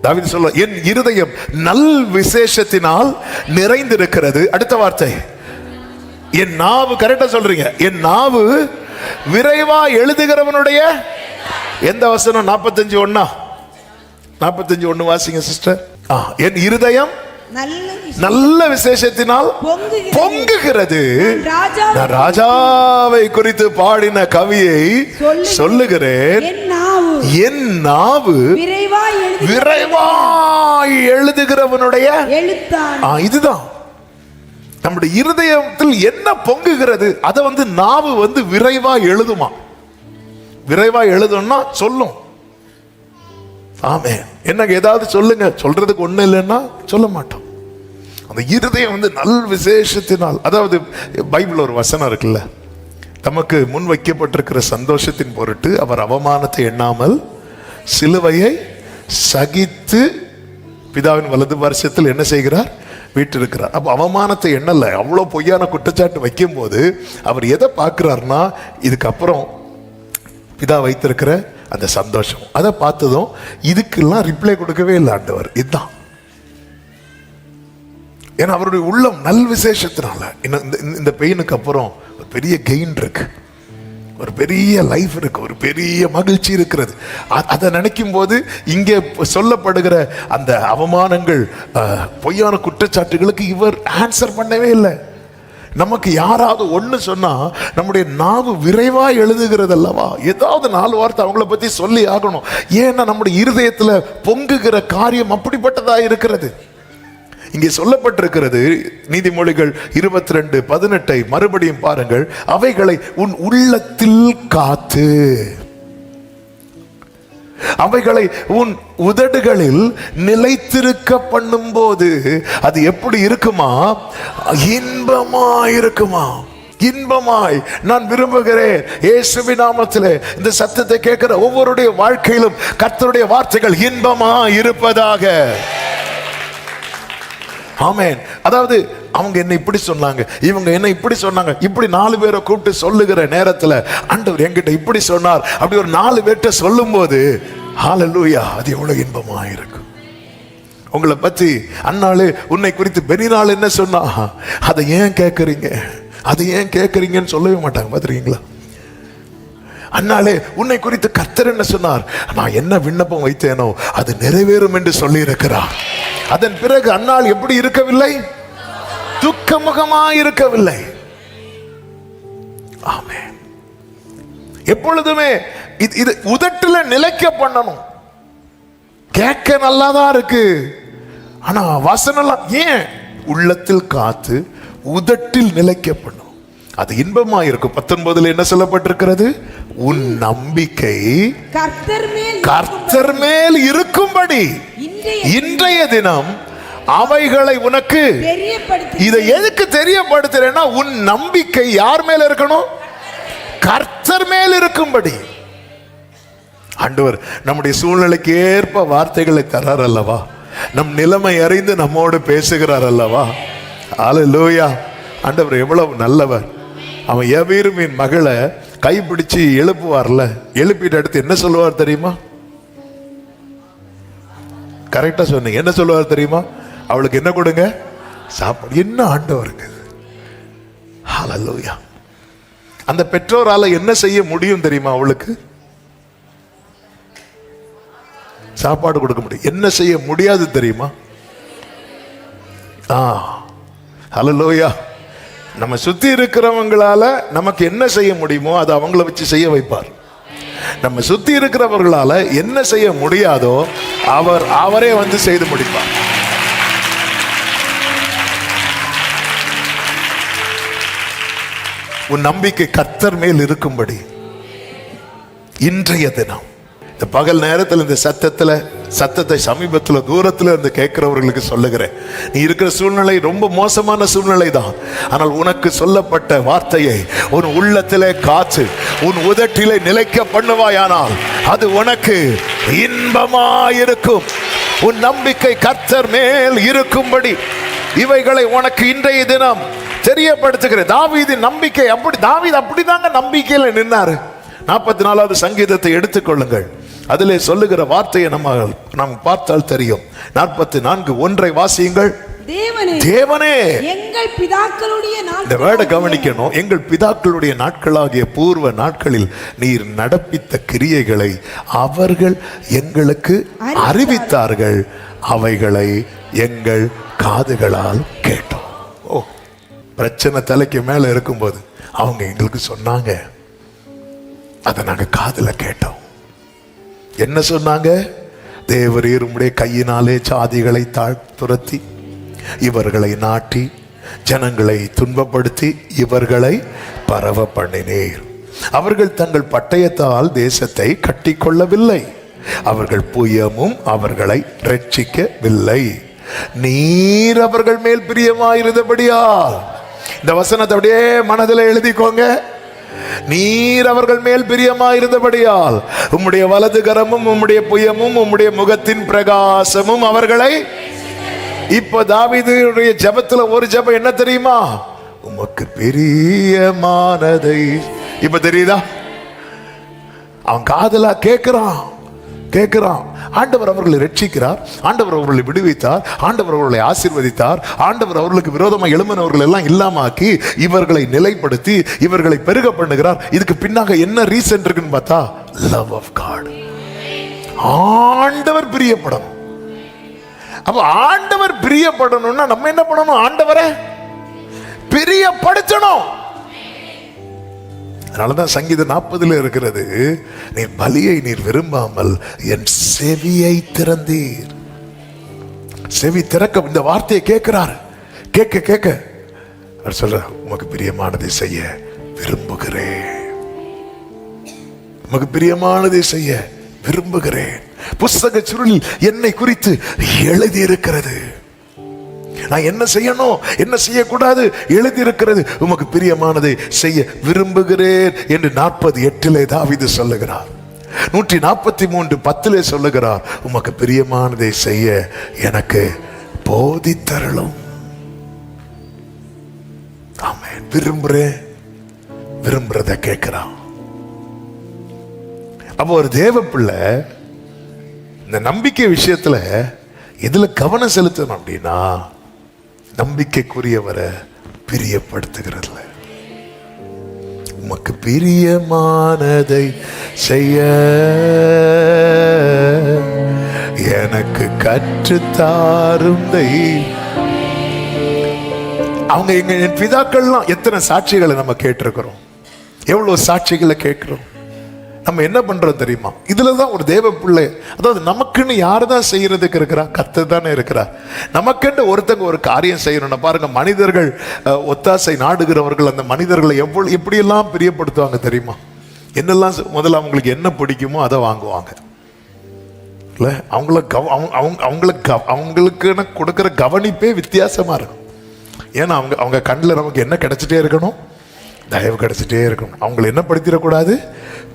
Speaker 1: தாவீது சொல்ல, என் இருதயம் நல் விசேஷத்தினால் நிறைந்திருக்கிறது. அடுத்த வார்த்தை, என் நாவு, கரெக்டா சொல்றீங்க, என் நாவு விரைவா எழுதுகிறவனுடைய, எந்த வசனம்? 45:1. 45:1 வாசிங்க சிஸ்டர். என் இருதயம்
Speaker 2: நல்ல
Speaker 1: நல்ல விசேஷத்தினால் பொங்குகிறது. நான் ராஜாவை குறித்து பாடின கவியை சொல்லுகிறேன். என் நாவு விரைவாய் எழுதுகிறவனுடைய இதுதான். நம்முடைய இருதயத்தில் என்ன பொங்குகிறது அதை நாவு விரைவா எழுதுமா. விரைவா எழுதும்னா சொல்லும். ஆமே. என்னங்க ஏதாவது சொல்லுங்க, சொல்றதுக்கு ஒண்ணு இல்லைன்னா சொல்ல மாட்டோம். அந்த இருதயம் நல் விசேஷத்தினால், அதாவது பைபிள் ஒரு வசனம் இருக்குல்ல, தமக்கு முன் வைக்கப்பட்டிருக்கிற சந்தோஷத்தின் பொருட்டு அவர் அவமானத்தை எண்ணாமல் சிலுவையை சகித்து பிதாவின் வலது வருஷத்தில் என்ன செய்கிறார்? வீட்டிருக்கிறார். அப்ப அவமானத்தை எண்ணல. அவ்வளோ பொய்யான குற்றச்சாட்டு வைக்கும் போது அவர் எதை பார்க்கிறார்னா, இதுக்கப்புறம் பிதா வைத்திருக்கிற அந்த சந்தோஷம். அதை பார்த்ததும் இதுக்கெல்லாம் ரிப்ளை கொடுக்கவே இல்லை ஆண்டவர். இதுதான். ஏன்னா அவருடைய உள்ளம் நல் விசேஷத்தினால இந்த பெயினுக்கு அப்புறம் ஒரு பெரிய கெயின் இருக்கு, ஒரு பெரிய லைஃப் இருக்கு, ஒரு பெரிய மகிழ்ச்சி இருக்கிறது. அதை நினைக்கும் போது இங்கே சொல்லப்படுகிற அந்த அவமானங்கள், பொய்யான குற்றச்சாட்டுகளுக்கு இவர் ஆன்சர் பண்ணவே இல்லை. நமக்கு யாராவது ஒண்ணு சொன்னா நம்முடைய நாவு விரைவா எழுதுகிறது அல்லவா? ஏதாவது 4 வார்த்தை அவங்கள பத்தி சொல்லி ஆகணும். ஏன்னா நம்முடைய இருதயத்துல பொங்குகிற காரியம் அப்படிப்பட்டதா இருக்கிறது. இங்கே சொல்லப்பட்டிருக்கிறது நீதிமொழிகள் 22:18 மறுபடியும் பாருங்கள். அவைகளை உன் உள்ளத்தில் காத்து, அவைகளை உன் உதடுகளில் நிலைத்திருக்க பண்ணும் போது அது எப்படி இருக்குமா? இன்பமாய் இருக்குமா. இன்பமாய் நான் விரும்புகிறேன். இயேசுவின் நாமத்திலே இந்த சத்தத்தை கேட்கிற ஒவ்வொருடைய வாழ்க்கையிலும் கர்த்தருடைய வார்த்தைகள் இன்பமாய் இருப்பதாக. ஆமென். அதாவது அவங்க என்ன இப்படி சொன்னாங்க, இவங்க என்ன இப்படி சொன்னாங்க, இப்படி 4 பேரை கூப்பிட்டு சொல்லுகிற நேரத்தில் ஆண்டவர் என்கிட்ட இப்படி சொன்னார், அப்படி ஒரு 4 பேர்ட்ட சொல்லும் போது ஹல்லேலூயா, அது எவ்வளவு இன்பமா இருக்கும். உங்களை பத்தி அன்னாளே உன்னை குறித்து பெனினாள் என்ன சொன்னா, அதை ஏன் கேட்கறீங்க, அதை ஏன் கேட்கறீங்கன்னு சொல்லவே மாட்டாங்க. பார்த்துருக்கீங்களா? அன்னாலே உன்னை குறித்து கர்த்தர் என்ன சொன்னார், நான் என்ன விண்ணப்பம் வைத்தேனோ அது நிறைவேறும் என்று சொல்லி இருக்கிறார். அதன் பிறகு அன்னாள் எப்படி இருக்கவில்லை? துக்கமுகமாய் இருக்கவில்லை. ஆமென். எப்பொழுதுமே இது உதட்டுல நிலைக்க பண்ணணும். கேட்க நல்லாதான் இருக்கு, ஆனா வசனம் ஏன் உள்ளத்தில் காத்து உதட்டில் நிலைக்க பண்ணும், அது இன்பமா இருக்கும். 19 என்ன சொல்லப்பட்டிருக்கிறது? உன் நம்பிக்கை கர்த்தர் மேல் இருக்கும்படி இன்றைய தினம் அவைகளை உனக்கு இதை எதுக்கு தெரியப்படுத்துறேன்னா, உன் நம்பிக்கை யார் மேல இருக்கணும்? கர்த்தர் மேல் இருக்கும்படி. ஆண்டவர் நம்முடைய சூழ்நிலைக்கு ஏற்ப வார்த்தைகளை தரார் அல்லவா? நம் நிலைமை அறிந்து நம்மோடு பேசுகிறார் அல்லவா? ஹல்லேலூயா. ஆண்டவர் எவ்வளவு நல்லவர். அவன் யவீருவின் மகளை கைப்பிடிச்சு எழுப்புவார்ல, எழுப்பிட்டு அடுத்து என்ன சொல்லுவார் தெரியுமா? கரெக்டா சொன்னீங்க. என்ன சொல்லுவார் தெரியுமா? அவளுக்கு என்ன கொடுங்க? சாப்பாடு. என்ன ஆண்டவருக்கு! ஹல்லேலூயா. அந்த பெற்றோரால என்ன செய்ய முடியும் தெரியுமா? அவளுக்கு சாப்பாடு கொடுக்க முடியும். என்ன செய்ய முடியாது தெரியுமா? ஹல்லேலூயா. நம்ம சுத்தி இருக்கிறவங்களால நமக்கு என்ன செய்ய முடியுமோ அதை அவங்கள வச்சு செய்ய வைப்பார். நம்ம சுத்தி இருக்கிறவர்களால என்ன செய்ய முடியாதோ அவரே செய்து முடிப்பார். உன் நம்பிக்கை கர்த்தர் மேல் இருக்கும்படி இன்றைய தினம் இந்த பகல் நேரத்தில் இந்த சத்தத்தை சமீபத்தில் தூரத்தில் இருந்து கேட்கிறவர்களுக்கு சொல்லுகிறேன். நீ இருக்கிற சூழ்நிலை ரொம்ப மோசமான சூழ்நிலை தான். ஆனால் உனக்கு சொல்லப்பட்ட வார்த்தையை உன் உள்ளத்திலே காத்து உன் உதட்டிலே நிலைக்க பண்ணுவாயானால் அது உனக்கு இன்பமாயிருக்கும். உன் நம்பிக்கை கர்த்தர் மேல் இருக்கும்படி இவைகளை உனக்கு இன்றைய தினம் தெரியப்படுத்துகிறேன். தாவீதின் நம்பிக்கை தாவீது அப்படிதாங்க நம்பிக்கையில நின்னாரு. 44வது சங்கீதத்தை எடுத்துக்கொள்ளுங்கள். அதிலே சொல்லுகிற வார்த்தையை நாம் பார்த்தால் தெரியும். 44:1 வாசியுங்கள். தேவனே
Speaker 2: எங்கள் பிதாக்களுடைய
Speaker 1: இந்த வேர்டை கவனிக்கணும். எங்கள் பிதாக்களுடைய நாட்களாகிய பூர்வ நாட்களில் நீர் நடப்பித்த கிரியைகளை அவர்கள் எங்களுக்கு அறிவித்தார்கள், அவைகளை எங்கள் காதுகளால் கேட்டோம். ஓ, பிரச்சனை தலைக்கு மேல இருக்கும்போது அவங்க எங்களுக்கு சொன்னாங்க, அதை நாங்க காதுல கேட்டோம். என்ன சொன்னாங்க? தேவரீர் உம்முடைய கையினாலே சாதிகளை துரத்தி இவர்களை நாட்டி ஜனங்களை துன்பப்படுத்தி இவர்களை பரவ பண்ணினீர். அவர்கள் தங்கள் பட்டயத்தால் தேசத்தை கட்டிக்கொள்ளவில்லை, அவர்கள் புயமும் அவர்களை ரட்சிக்கவில்லை. நீர் அவர்கள் மேல் பிரியமாயிருந்தபடியால், இந்த வசனத்தை அப்படியே மனதில் எழுதிக்கோங்க. நீர் அவர்கள் மேல் பிரியமாயிருந்தபடியால் உம்முடைய வலது கரமும் உம்முடைய புயமும் உம்முடைய முகத்தின் பிரகாசமும் அவர்களை. இப்ப தாவீதுடைய ஜெபத்துல ஒரு ஜெபம் என்ன தெரியுமா? உமக்கு பிரியமானதை. இப்ப தெரியுதா? அவன் காதலா கேட்கிறான். ஆண்டவர் அவர்களை ரட்சிக்கிறார், ஆண்டவர் அவர்களை விடுவித்தார், ஆண்டவர் அவர்களை ஆசீர்வதித்தார், ஆண்டவர் அவர்களுக்கு விரோதமாக எழும்பினவர்கள் எல்லாம் இல்லாமாக்கி இவர்களை நிலைப்படுத்தி இவர்களை பெருக பண்ணுகிறார். இதுக்கு பின்னாக என்ன ரீசன் இருக்குன்னு பார்த்தா, லவ் ஆஃப் காட். ஆண்டவர் பிரியப்படணும். அப்ப ஆண்டவர் பிரியப்படணும்னா நம்ம என்ன பண்ணணும்? ஆண்டவரை பிரியப்படுத்தணும். அதனாலதான் சங்கீதம் 40 இருக்கிறது, நீர் பலியை நீர் விரும்பாமல் என் செவியை திறந்தீர். செவி திறக்க இந்த வார்த்தையை கேட்கிறார். கேட்க அவர் சொல்ற, உமக்கு பிரியமானதை செய்ய விரும்புகிறேன், உமக்கு பிரியமானதை செய்ய விரும்புகிறேன். புஸ்தக சுருளில் என்னை குறித்து எழுதி இருக்கிறது. நான் என்ன செய்யணும் என்ன செய்யக்கூடாது எழுதி இருக்கிறது. உமக்கு பிரியமானதை செய்ய விரும்புகிறேன் என்று 48 தாவீது சொல்லுகிறார். 143:10 சொல்லுகிறார், உமக்கு பிரியமானதை செய்ய எனக்கு போதித்தருளும். ஆமென். விரும்புறத கேட்கிறான். அப்போ ஒரு தேவ பிள்ளை இந்த நம்பிக்கை விஷயத்துல எதுல கவனம் செலுத்தணும் அப்படின்னா, நம்பிக்கைக்குரியவரை பிரியப்படுத்துகிறதுல. உமக்கு பிரியமானதை செய்ய எனக்கு கற்றுத்தாரும். அவங்க என் பிதாக்கள்லாம் எத்தனை சாட்சிகளை நம்ம கேட்டிருக்கிறோம், எவ்வளவு சாட்சிகளை கேட்கிறோம். நம்ம என்ன பண்றோம் தெரியுமா? இதுலதான் ஒரு தேவ பிள்ளை, அதாவது நமக்குன்னு யாருதான் செய்யறதுக்கு இருக்கிறா? கர்த்தர் தானே இருக்கிறா. நமக்குன்னு ஒருத்தங்க ஒரு காரியம் செய்யணும்னா பாருங்க, மனிதர்கள் ஒத்தாசை நாடுகிறவர்கள் அந்த மனிதர்களை எப்படியெல்லாம் பிரியப்படுத்துவாங்க தெரியுமா? என்னெல்லாம் முதல்ல அவங்களுக்கு என்ன பிடிக்குமோ அதை வாங்குவாங்க. இல்ல அவங்களுக்குன்னு கொடுக்கிற கவனிப்பே வித்தியாசமா இருக்கும். ஏன்னா அவங்க கண்ணில் நமக்கு என்ன கிடைச்சிட்டே இருக்கணும்? தயவு கிடைச்சிட்டே இருக்கணும். அவங்களை என்ன படுத்திடக்கூடாது?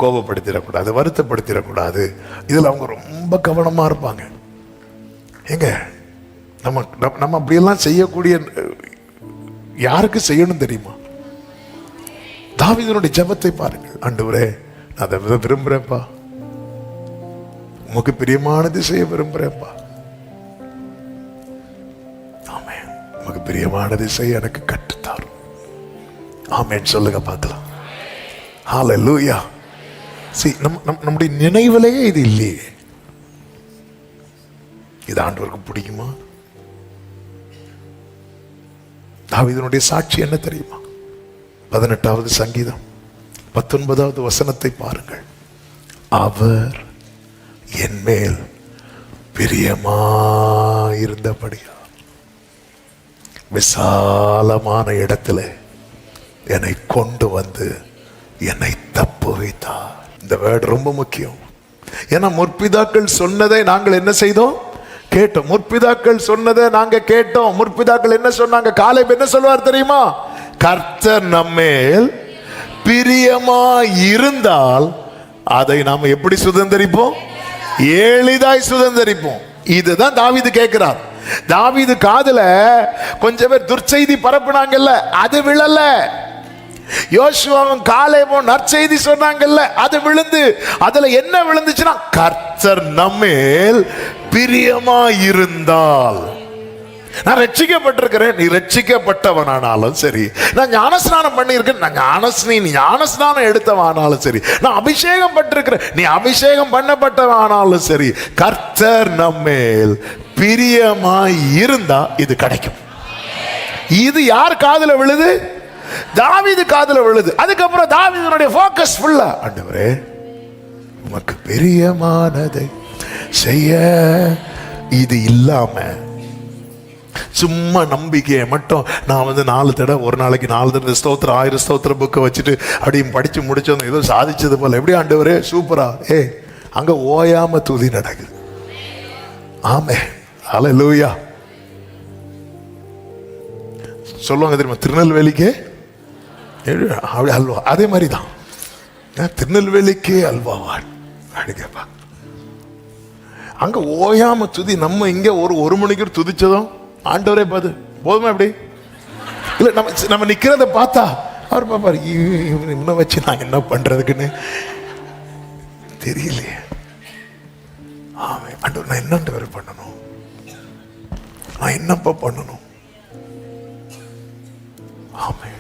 Speaker 1: கோபப்படுத்திடக்கூடாது, வருத்தப்படுத்திடக்கூடாது. இதில் அவங்க ரொம்ப கவனமா இருப்பாங்க. எங்க நம்ம அப்படியெல்லாம் செய்யக்கூடிய யாருக்கு செய்யணும் தெரியுமா? தாவீதுனுடைய ஜெபத்தை பாருங்கள். ஆண்டவரே, நான் அதை விரும்புறேன்ப்பா, உமக்கு பிரியமானது செய்ய விரும்புறேன்ப்பா. ஆமென். உமக்கு பிரியமானது செய்ய எனக்கு கற்றுத்தாரும். ஆமென் சொல்லுங்க பார்க்கலாம். ஹல்லேலூயா. நம்முடைய நினைவிலேயே இது இல்லையே. இது ஆண்டவருக்கு பிடிக்குமா? தாவீதுனுடைய சாட்சி என்ன தெரியுமா? 18வது சங்கீதம் 19வது வசனத்தை பாருங்கள். அவர் என் மேல் பிரியமாயிருந்தபடியா விசாலமான இடத்துல என்னை கொண்டு வந்து என்னை தப்பு வைத்தார். இந்த வேர்டு ரொம்ப முக்கியம். ஏன்னா முற்பிதாக்கள் சொன்னதை நாங்கள் என்ன செய்தோம்? கேட்டோம். முற்பிதாக்கள் சொன்னதை நாங்க கேட்டோம். முற்பிதாக்கள் என்ன சொன்னாங்க? காலேப் என்ன சொல்வார் தெரியுமா? கர்த்தர் நம்மேல் பிரியமா இருந்தால் அதை நாம எப்படி சுதந்தரிப்போம்? எளிதாய் சுதந்தரிப்போம். இதுதான் தாவீது கேட்கிறார். தாவீது காதுல கொஞ்சம் பேர் துர்ச்செய்தி பரப்புனாங்கல்ல, அது விழல. யோசுவாவும் காலேபும் நற்செய்தி சொன்னாங்கல்ல, அது விழுந்து. அதுல என்ன விழுந்துச்சுன்னா, கர்த்தர் நம்மேல் பிரியமா இருந்தால் நான் ரட்சிக்கப்பட்டிருக்கிறேன், நீ ரட்சிக்கப்பட்டவனானாலும் சரி. நான் ஞானஸ்நானம் பண்ணியிருக்கேன், நான் ஞானஸ்நானம் எடுத்தவனாலும் சரி. நான் அபிஷேகம் பட்டிருக்கிறேன், நீ அபிஷேகம் பண்ணப்பட்டவனாலும் சரி. கர்த்தர் நம்மேல் பிரியமாய் இருந்தா இது கிடைக்கும். இது யார் காதுல விழுது? தாவீது காதுல விழுது. அதுக்கப்புறம் தாவீதுனுடைய ஃபோக்கஸ் ஃபுல்லா, ஆண்டவரே உமக்கு பிரியமானதை செய்ய. இது இல்லாம சும்மா நம்பிக்கையை மட்டும் நான் 4 தடவை, ஒரு நாளைக்கு 4 தடவை ஸ்தோத்திரம் 1000 ஸ்தோத்திர புக்கை வச்சுட்டு அப்படியும் படிச்சு முடிச்சோம், ஏதோ சாதிச்சது போல. எப்படி ஆண்டவரே சூப்பரா, அங்க ஓயாம துதி நடக்குது. ஆமே, ஹல்லேலூயா. சொல்லுவாங்க தெரியுமா, திருநெல்வேலிக்கு அல்வா. அதே மாதிரி தான் திருநெல்வேலிக்கு அல்வாவான் கேப்பா. அங்க ஓயாம துதி. நம்ம இங்க ஒரு மணிக்கு துதிச்சதும் ஆண்டவரே பார்த்து போதுமா? எப்படி இல்ல, நம்ம நிக்கிறத பார்த்தா அவர் பாப்பாரு, இன்னும் வச்சு நான் என்ன பண்றதுக்குன்னு தெரியலையே. ஆமே ஆண்டவர், நான் என்ன பண்ணணும், நான் என்னப்பா பண்ணணும்? ஆமே,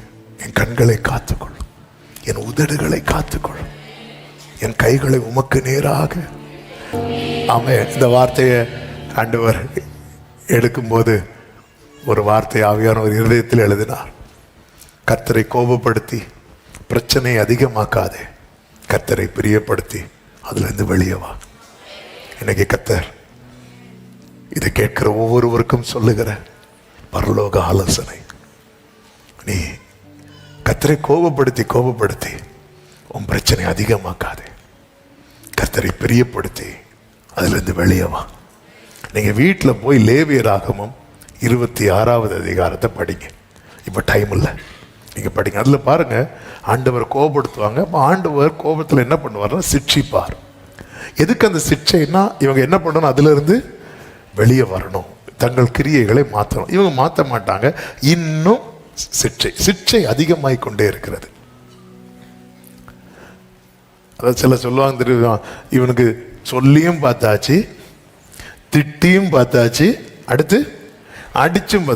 Speaker 1: என் கண்களை காத்துக்கொள்ளும், என் உதடுகளை காத்துக்கொள்ளும், என் கைகளை உமக்கு நேராக. ஆமே, இந்த வார்த்தையை ஆண்டவர் எடுக்கும்போது ஒரு வார்த்தை ஆவியான ஒரு இருதயத்தில் எழுதினார். கர்த்தரை கோபப்படுத்தி பிரச்சனையை அதிகமாக்காதே, கர்த்தரை பிரியப்படுத்தி அதுல இருந்து வெளியே வா. இன்னைக்கு கர்த்தர் இதை கேட்கிற ஒவ்வொருவருக்கும் சொல்லுகிற பரலோக ஆலோசனை, நீ கர்த்தரை கோபப்படுத்தி உன் பிரச்சனை அதிகமாக்காதே, கர்த்தரை பிரியப்படுத்தி அதுல இருந்து வெளியே வா. நீங்க வீட்டில் போய் லேவியராகமம் 26வது அதிகாரத்தை படிங்க. இப்ப டைம் இல்லை, நீங்க படிங்க. அதுல பாருங்க, ஆண்டவர் கோபப்படுத்துவாங்க. அப்ப ஆண்டவர் கோபத்துல என்ன பண்ணுவார்னா சிட்சிப்பார். எதுக்கு அந்த சிட்சைன்னா, இவங்க என்ன பண்ணணும், அதுல இருந்து வெளியே வரணும், தங்கள் கிரியைகளை மாற்றணும். இவங்க மாற்ற மாட்டாங்க, இன்னும் சிட்சை அதிகமாய் கொண்டே இருக்கிறது. அதாவது சில சொல்லுவாங்க தெரியுமா, இவனுக்கு சொல்லியும் பார்த்தாச்சு, திட்டியும் பார்த்தாச்சு, அடுத்து அடிச்சும்.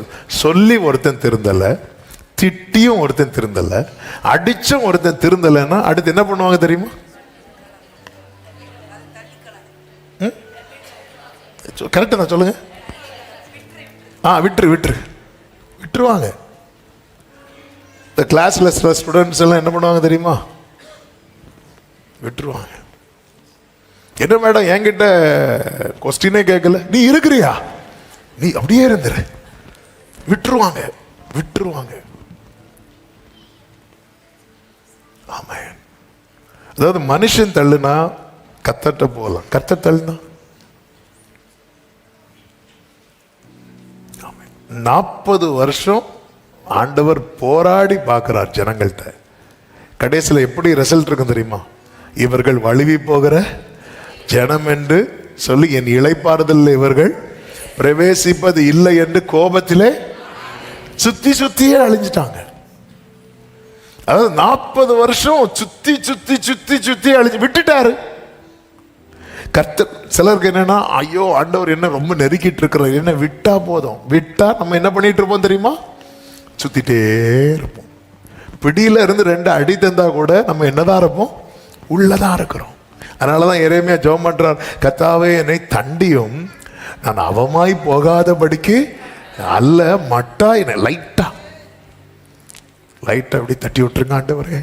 Speaker 1: சொல்லி ஒருத்தன் திருந்தல, திட்டியும் ஒருத்தன் திருந்தல, அடிச்சும் ஒருத்தன் திருந்தலைன்னா அடுத்து என்ன பண்ணுவாங்க தெரியுமா? கரெக்டா நான் சொல்லுங்க. விட்டுருவாங்க. இந்த கிளாஸ்ல ஸ்டூடெண்ட்ஸ் எல்லாம் என்ன பண்ணுவாங்க தெரியுமா? விட்டுருவாங்க. என்ன மேடம் என்கிட்ட கொஸ்டினே கேட்கல, நீ இருக்கிறியா, நீ அப்படியே இருந்துரு. விட்டுருவாங்க. ஆமா, அதாவது மனுஷன் தள்ளுனா கத்தட்ட போகலாம், கத்த தள்ளுனா 40 வருஷம் ஆண்டவர் போராடி பார்க்கிறார் ஜனங்கள்கிட்ட. கடைசியில் எப்படி ரிசல்ட் இருக்கும் தெரியுமா? இவர்கள் வழுவி போகிற ஜனம் என்று சொல்லி என் இளைப்பாறுதல் இவர்கள் பிரவேசிப்பது இல்லை என்று கோபத்திலே சுத்தியே அழிஞ்சிட்டாங்க. அதாவது 40 வருஷம் சுத்தி அழிஞ்சு விட்டுட்டாரு. கர்த்தர் சிலருக்கு என்னன்னா, ஐயோ ஆண்டவர் என்ன ரொம்ப நெருக்கிட்டு இருக்கிறார், என்ன விட்டா போதும். விட்டா நம்ம என்ன பண்ணிட்டு இருப்போம் தெரியுமா? சுத்திட்டே இருப்போம். பிடியில இருந்து 2 அடி தந்தா கூட நம்ம என்னதான் இருப்போம், உள்ளதான் இருக்கிறோம். அதனாலதான் எரேமியா ஜெபம் பண்றார், கர்த்தாவே என்னை தண்டியும், நான் அவமாய் போகாதபடிக்கு அல்ல மட்டா என்னை லைட்டா அப்படி தட்டி விட்டுருங்க ஆண்டவரே.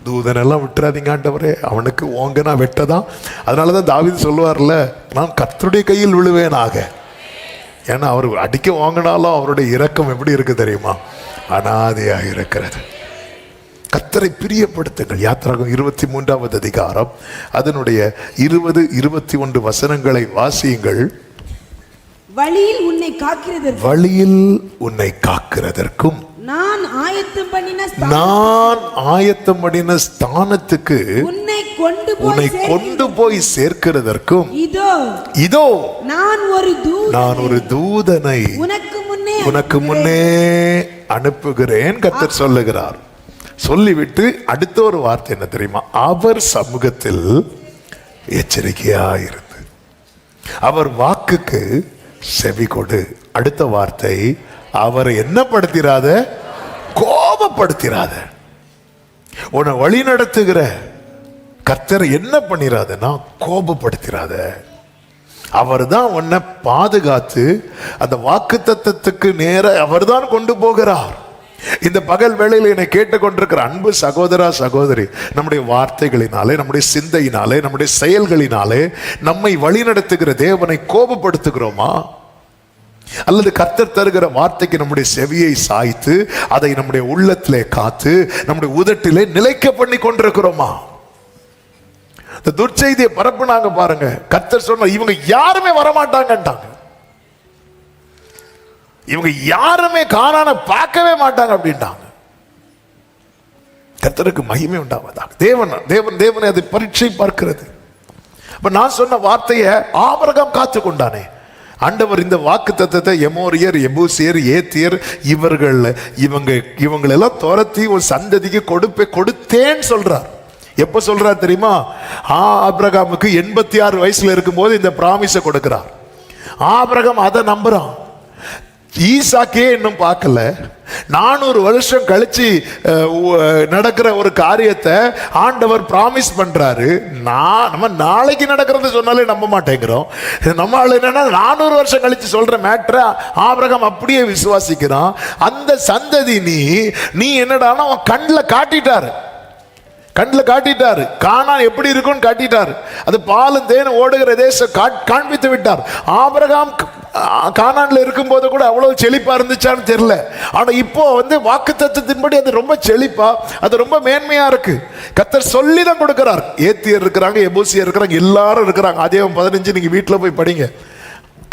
Speaker 1: தூதனெல்லாம் விட்டுறாதீங்க ஆண்டவரே, அவனுக்கு ஓங்கனா வெட்டதான். அதனாலதான் தாவீது சொல்லுவார்ல, நான் கர்த்தருடைய கையில் விழுவேனாக. ஏன்னா அவர் அடிக்க வாங்கினாலும் அவருடைய இரக்கம் எப்படி இருக்கு தெரியுமா? அனாதையாக இருக்கிறது. கர்த்தரை பிரியப்படுத்துங்கள். யாத்திராகமம் 23வது அதிகாரம் அதனுடைய 20, 21 வசனங்களை வாசியுங்கள்.
Speaker 2: வழியில் உன்னை காக்கிறதற்கும் நான் ஆயத்தம் பண்ணின ஸ்தானத்துக்கு உன்னை கொண்டு போய் சேர்க்கிறதற்கும் இதோ நான் ஒரு தூதனை உனக்கு முன்னே அனுப்புகிறேன் கர்த்தர் சொல்லுகிறார். சொல்லிவிட்டு அடுத்த ஒரு வார்த்தை என்ன தெரியுமா? அவர் சமூகத்தில் எச்சரிக்கையாயிருந்து அவர் வாக்குக்கு செவி கொடு.
Speaker 1: அடுத்த வார்த்தை, அவரை என்ன படுத்திராத, கோபப்படுத்திராத. உன்னை வழி நடத்துகிற கர்த்தரை என்ன பண்ணிராதனா, கோபப்படுத்திராத. அவர் தான் உன்னை பாதுகாத்து அந்த வாக்குத்தத்தத்துக்கு நேர அவர் தான் கொண்டு போகிறார். இந்த பகல் வேளையில் என்னை கேட்டுக்கொண்டிருக்கிற அன்பு சகோதரா சகோதரி, நம்முடைய வார்த்தைகளினாலே, நம்முடைய சிந்தையினாலே, நம்முடைய செயல்களினாலே நம்மை வழிநடத்துகிற தேவனை கோபப்படுத்துகிறோமா? அல்லது கர்த்தர் தருகிற வார்த்தைக்கு நம்முடைய செவியை சாய்த்து அதை நம்முடைய உள்ளத்திலே காத்து நம்முடைய உதட்டிலே நிலைக்க பண்ணி கொண்டிருக்கிறோமா? இந்த துர்ச்செய்தியை பரப்புனாங்க பாருங்க. கர்த்தர் சொன்ன இவங்க யாருமே வரமாட்டாங்கன்றாங்க, இவங்க யாருமே கானானை பார்க்கவே மாட்டாங்க அப்படின்ட்டாங்க. கர்த்தருக்கு மகிமை உண்டாவதாக. தேவனை அது பரீட்சை பார்க்கிறது. இப்ப நான் சொன்ன வார்த்தையை ஆபிரகாம் காத்து கொண்டானே. ஆண்டவர் இந்த வாக்கு தத்தத்தை எமோரியர், எபூசியர், ஏத்தியர் இவங்களெல்லாம் துரத்தி ஒரு சந்ததிக்கு கொடுத்தேன்னு சொல்றார். எப்ப சொல்றார் தெரியுமா? ஆபிரகாமுக்கு 86 வயசுல இருக்கும்போது இந்த பிராமிஸை கொடுக்கிறார். ஆபிரகாம் அதை நம்புறான். ஈசாக்கே இன்னும் பார்க்கல. 400 வருஷம் கழிச்சு நடக்கிற ஒரு காரியத்தை ஆண்டவர் பிராமிஸ் பண்றாரு. நம்ம நாளைக்கு நடக்கிறது சொன்னாலே நம்ப மாட்டேங்கிறோம். நம்ம என்னன்னா 400 வருஷம் கழிச்சு சொல்ற மேட்டரை ஆபிரகாம் அப்படியே விசுவாசிக்கிறான். அந்த சந்ததி நீ என்னடானா அவன் கண்ணில் காட்டிட்டாரு. கானான் எப்படி இருக்கும்னு காட்டிட்டாரு. அது பாலும் தேனும் ஓடுகிற தேசம் காண்பித்து விட்டார். ஆபிரகாம் கானான்ல இருக்கும்போது கூட அவ்வளவு செழிப்பா இருந்துச்சான்னு தெரியல. ஆனா இப்போ வாக்குத்தத்தத்தின்படி அது ரொம்ப செழிப்பா, அது ரொம்ப மேன்மையா இருக்கு. கர்த்தர் சொல்லி தான் கொடுக்கிறார். ஏத்தியர் இருக்கிறாங்க, எபூசியர் இருக்கிறாங்க, எல்லாரும் இருக்கிறாங்க. ஆதியாகமம் 15 நீங்க வீட்டுல போய் படிங்க.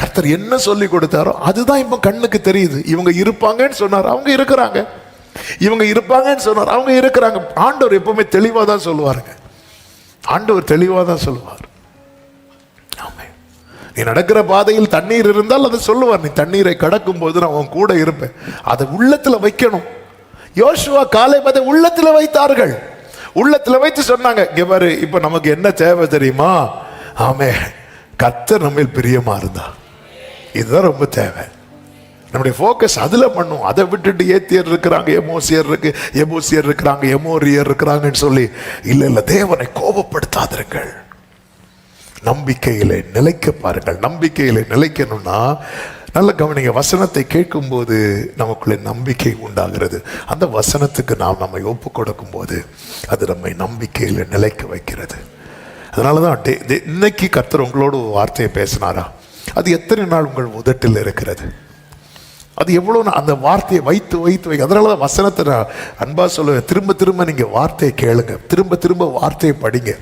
Speaker 1: கர்த்தர் என்ன சொல்லி கொடுத்தாரோ அதுதான் இப்ப கண்ணுக்கு தெரியுது. இவங்க இருப்பாங்கன்னு சொன்னார், அவங்க இருக்கிறாங்க. இவங்க இருப்பாங்கன்னு சொன்னார், அவங்க இருக்கிறாங்க. ஆண்டவர் எப்பவுமே தெளிவா தான் சொல்லுவாருங்க. ஆண்டவர் தெளிவா தான் சொல்லுவார். நீ நடக்கிற பாதையில் தண்ணீர் இருந்தால் அதை சொல்லுவார். நீ தண்ணீரை கடக்கும் போது நான் உன் கூட இருப்பேன். அதை உள்ளத்துல வைக்கணும். யோசுவா காலேப் அதை உள்ளத்துல வைத்தார்கள். உள்ளத்துல வைத்து சொன்னாங்க, இங்க பாரு, இப்ப நமக்கு என்ன தேவை தெரியுமா? ஆமே, கர்த்தர் நம்ம பிரியமா இருந்தா இதுதான் ரொம்ப தேவை. நம்முடைய ஃபோக்கஸ் அதுல பண்ணும். அதை விட்டுட்டு ஏத்தியர் இருக்கிறாங்க, எபூசியர் இருக்கிறாங்க, எமோரியர் இருக்கிறாங்கன்னு சொல்லி இல்ல, தேவனை கோபப்படுத்தாதிருங்கள். நம்பிக்கையிலே நிலைக்க பாருங்கள். நம்பிக்கையிலே நிலைக்கணும்னா நல்ல கவனிங்க. வசனத்தை கேட்கும் போது நமக்குள்ளே நம்பிக்கை உண்டாகிறது. அந்த வசனத்துக்கு நாம் நம்மை ஒப்பு கொடுக்கும் போது அது நம்மை நம்பிக்கையில நிலைக்க வைக்கிறது. அதனாலதான் இன்னைக்கு கர்த்தர் உங்களோட வார்த்தையை பேசினாரா, அது எத்தனை நாள் உங்கள் உதட்டில் இருக்கிறது? அது எவ்வளவு அந்த வார்த்தையை வைத்து அதனாலதான் வசனத்தை நான் அன்பா சொல்லுவேன். திரும்ப நீங்க வார்த்தையை கேளுங்க, திரும்ப வார்த்தையை படிங்க.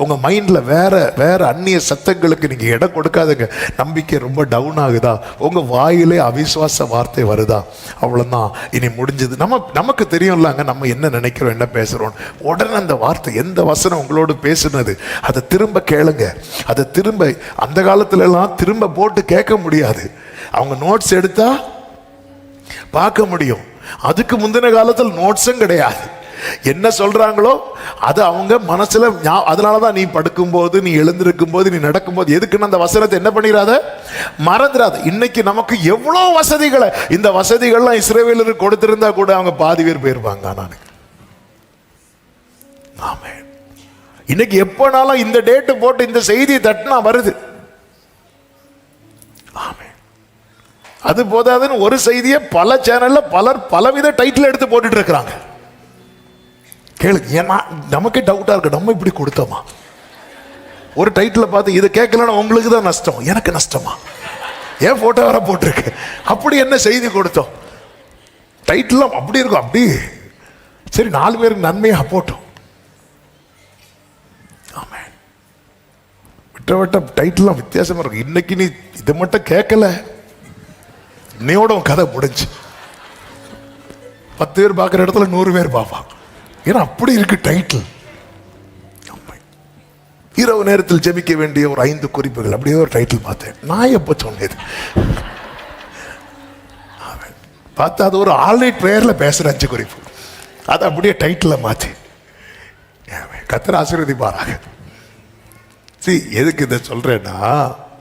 Speaker 1: உங்க மைண்ட்ல வேற அந்நிய சத்தங்களுக்கு நீங்க இடம் கொடுக்காதுங்க. நம்பிக்கை ரொம்ப டவுன் ஆகுதா, உங்க வாயிலே அவிசுவாச வார்த்தை வருதா, அவ்வளவுதான், இனி முடிஞ்சது. நமக்கு தெரியும்லாங்க நம்ம என்ன நினைக்கிறோம், என்ன பேசுறோம். உடனே அந்த வார்த்தை, எந்த வசனம் உங்களோடு பேசுனது அதை திரும்ப கேளுங்க. அதை திரும்ப, அந்த காலத்துல எல்லாம் திரும்ப போட்டு கேட்க முடியாது. அவங்க நோட்ஸ் எடுத்தா பார்க்க முடியும். அதுக்கு முந்தின காலத்தில் நோட்ஸும் கிடையாது. என்ன சொல்றாங்களோ அது அவங்க மனசுல. அதனாலதான் நீ படுக்கும் போது, நீ எழுந்திருக்கும் போது, நீ நடக்கும் போது எதுக்குன்னு அந்த வசனத்தை என்ன பண்ணிடாத, மறந்துடாத. இன்னைக்கு நமக்கு எவ்வளவு வசதிகளை, இந்த வசதிகள்லாம் இஸ்ரவேலருக்கு கொடுத்திருந்தா கூட அவங்க பாதி பேர் போயிருப்பாங்க. நானு ஆமே, இன்னைக்கு எப்பனாலும் இந்த டேட்டு போட்டு இந்த செய்தியை தட்டினா வருது. ஆமே, அது போதாதுன்னு ஒரு செய்தியை பல சேனல்ல பலர் பலவித டைட்டில் எடுத்து போட்டுட்டு இருக்கிறாங்க. கேளுங்க, ஏன்னா நமக்கே டவுட்டா இருக்கு, நம்ம இப்படி கொடுத்தோமா? ஒரு டைட்டில் பார்த்து இதை கேட்கலன்னா உங்களுக்கு தான் நஷ்டம், எனக்கு நஷ்டமா? ஏன் போட்டோ வர போட்டிருக்கு? அப்படி என்ன செய்தி கொடுத்தோம்? டைட்டில் அப்படி இருக்கும். அப்படி சரி, 4 பேருக்கு நன்மையா போட்டோம். ஆமா, விட்ட டைட்டில்லாம் வித்தியாசமா இருக்கும். இன்னைக்கு நீ இதை மட்டும் கேட்கல, இன்னையோட கதை முடிஞ்சு. 10 பேர் பார்க்குற இடத்துல 100 பேர் பார்ப்பான். ஏன்னா அப்படி இருக்கு டைட்டில். இரவு நேரத்தில் ஜெபிக்க வேண்டிய ஒரு 5 குறிப்புகள், அப்படியே ஒரு டைட்டில் பார்த்தேன். நான் எப்போ சொன்னது பார்த்தா அது ஒரு ஆல்நைட் பிரேயர்ல பேசுற 5 குறிப்பு. அதை அப்படியே டைட்டில் மாற்றி கர்த்தர் ஆசீர்வதிப்பாராக. எதுக்கு இதை சொல்றேன்னா,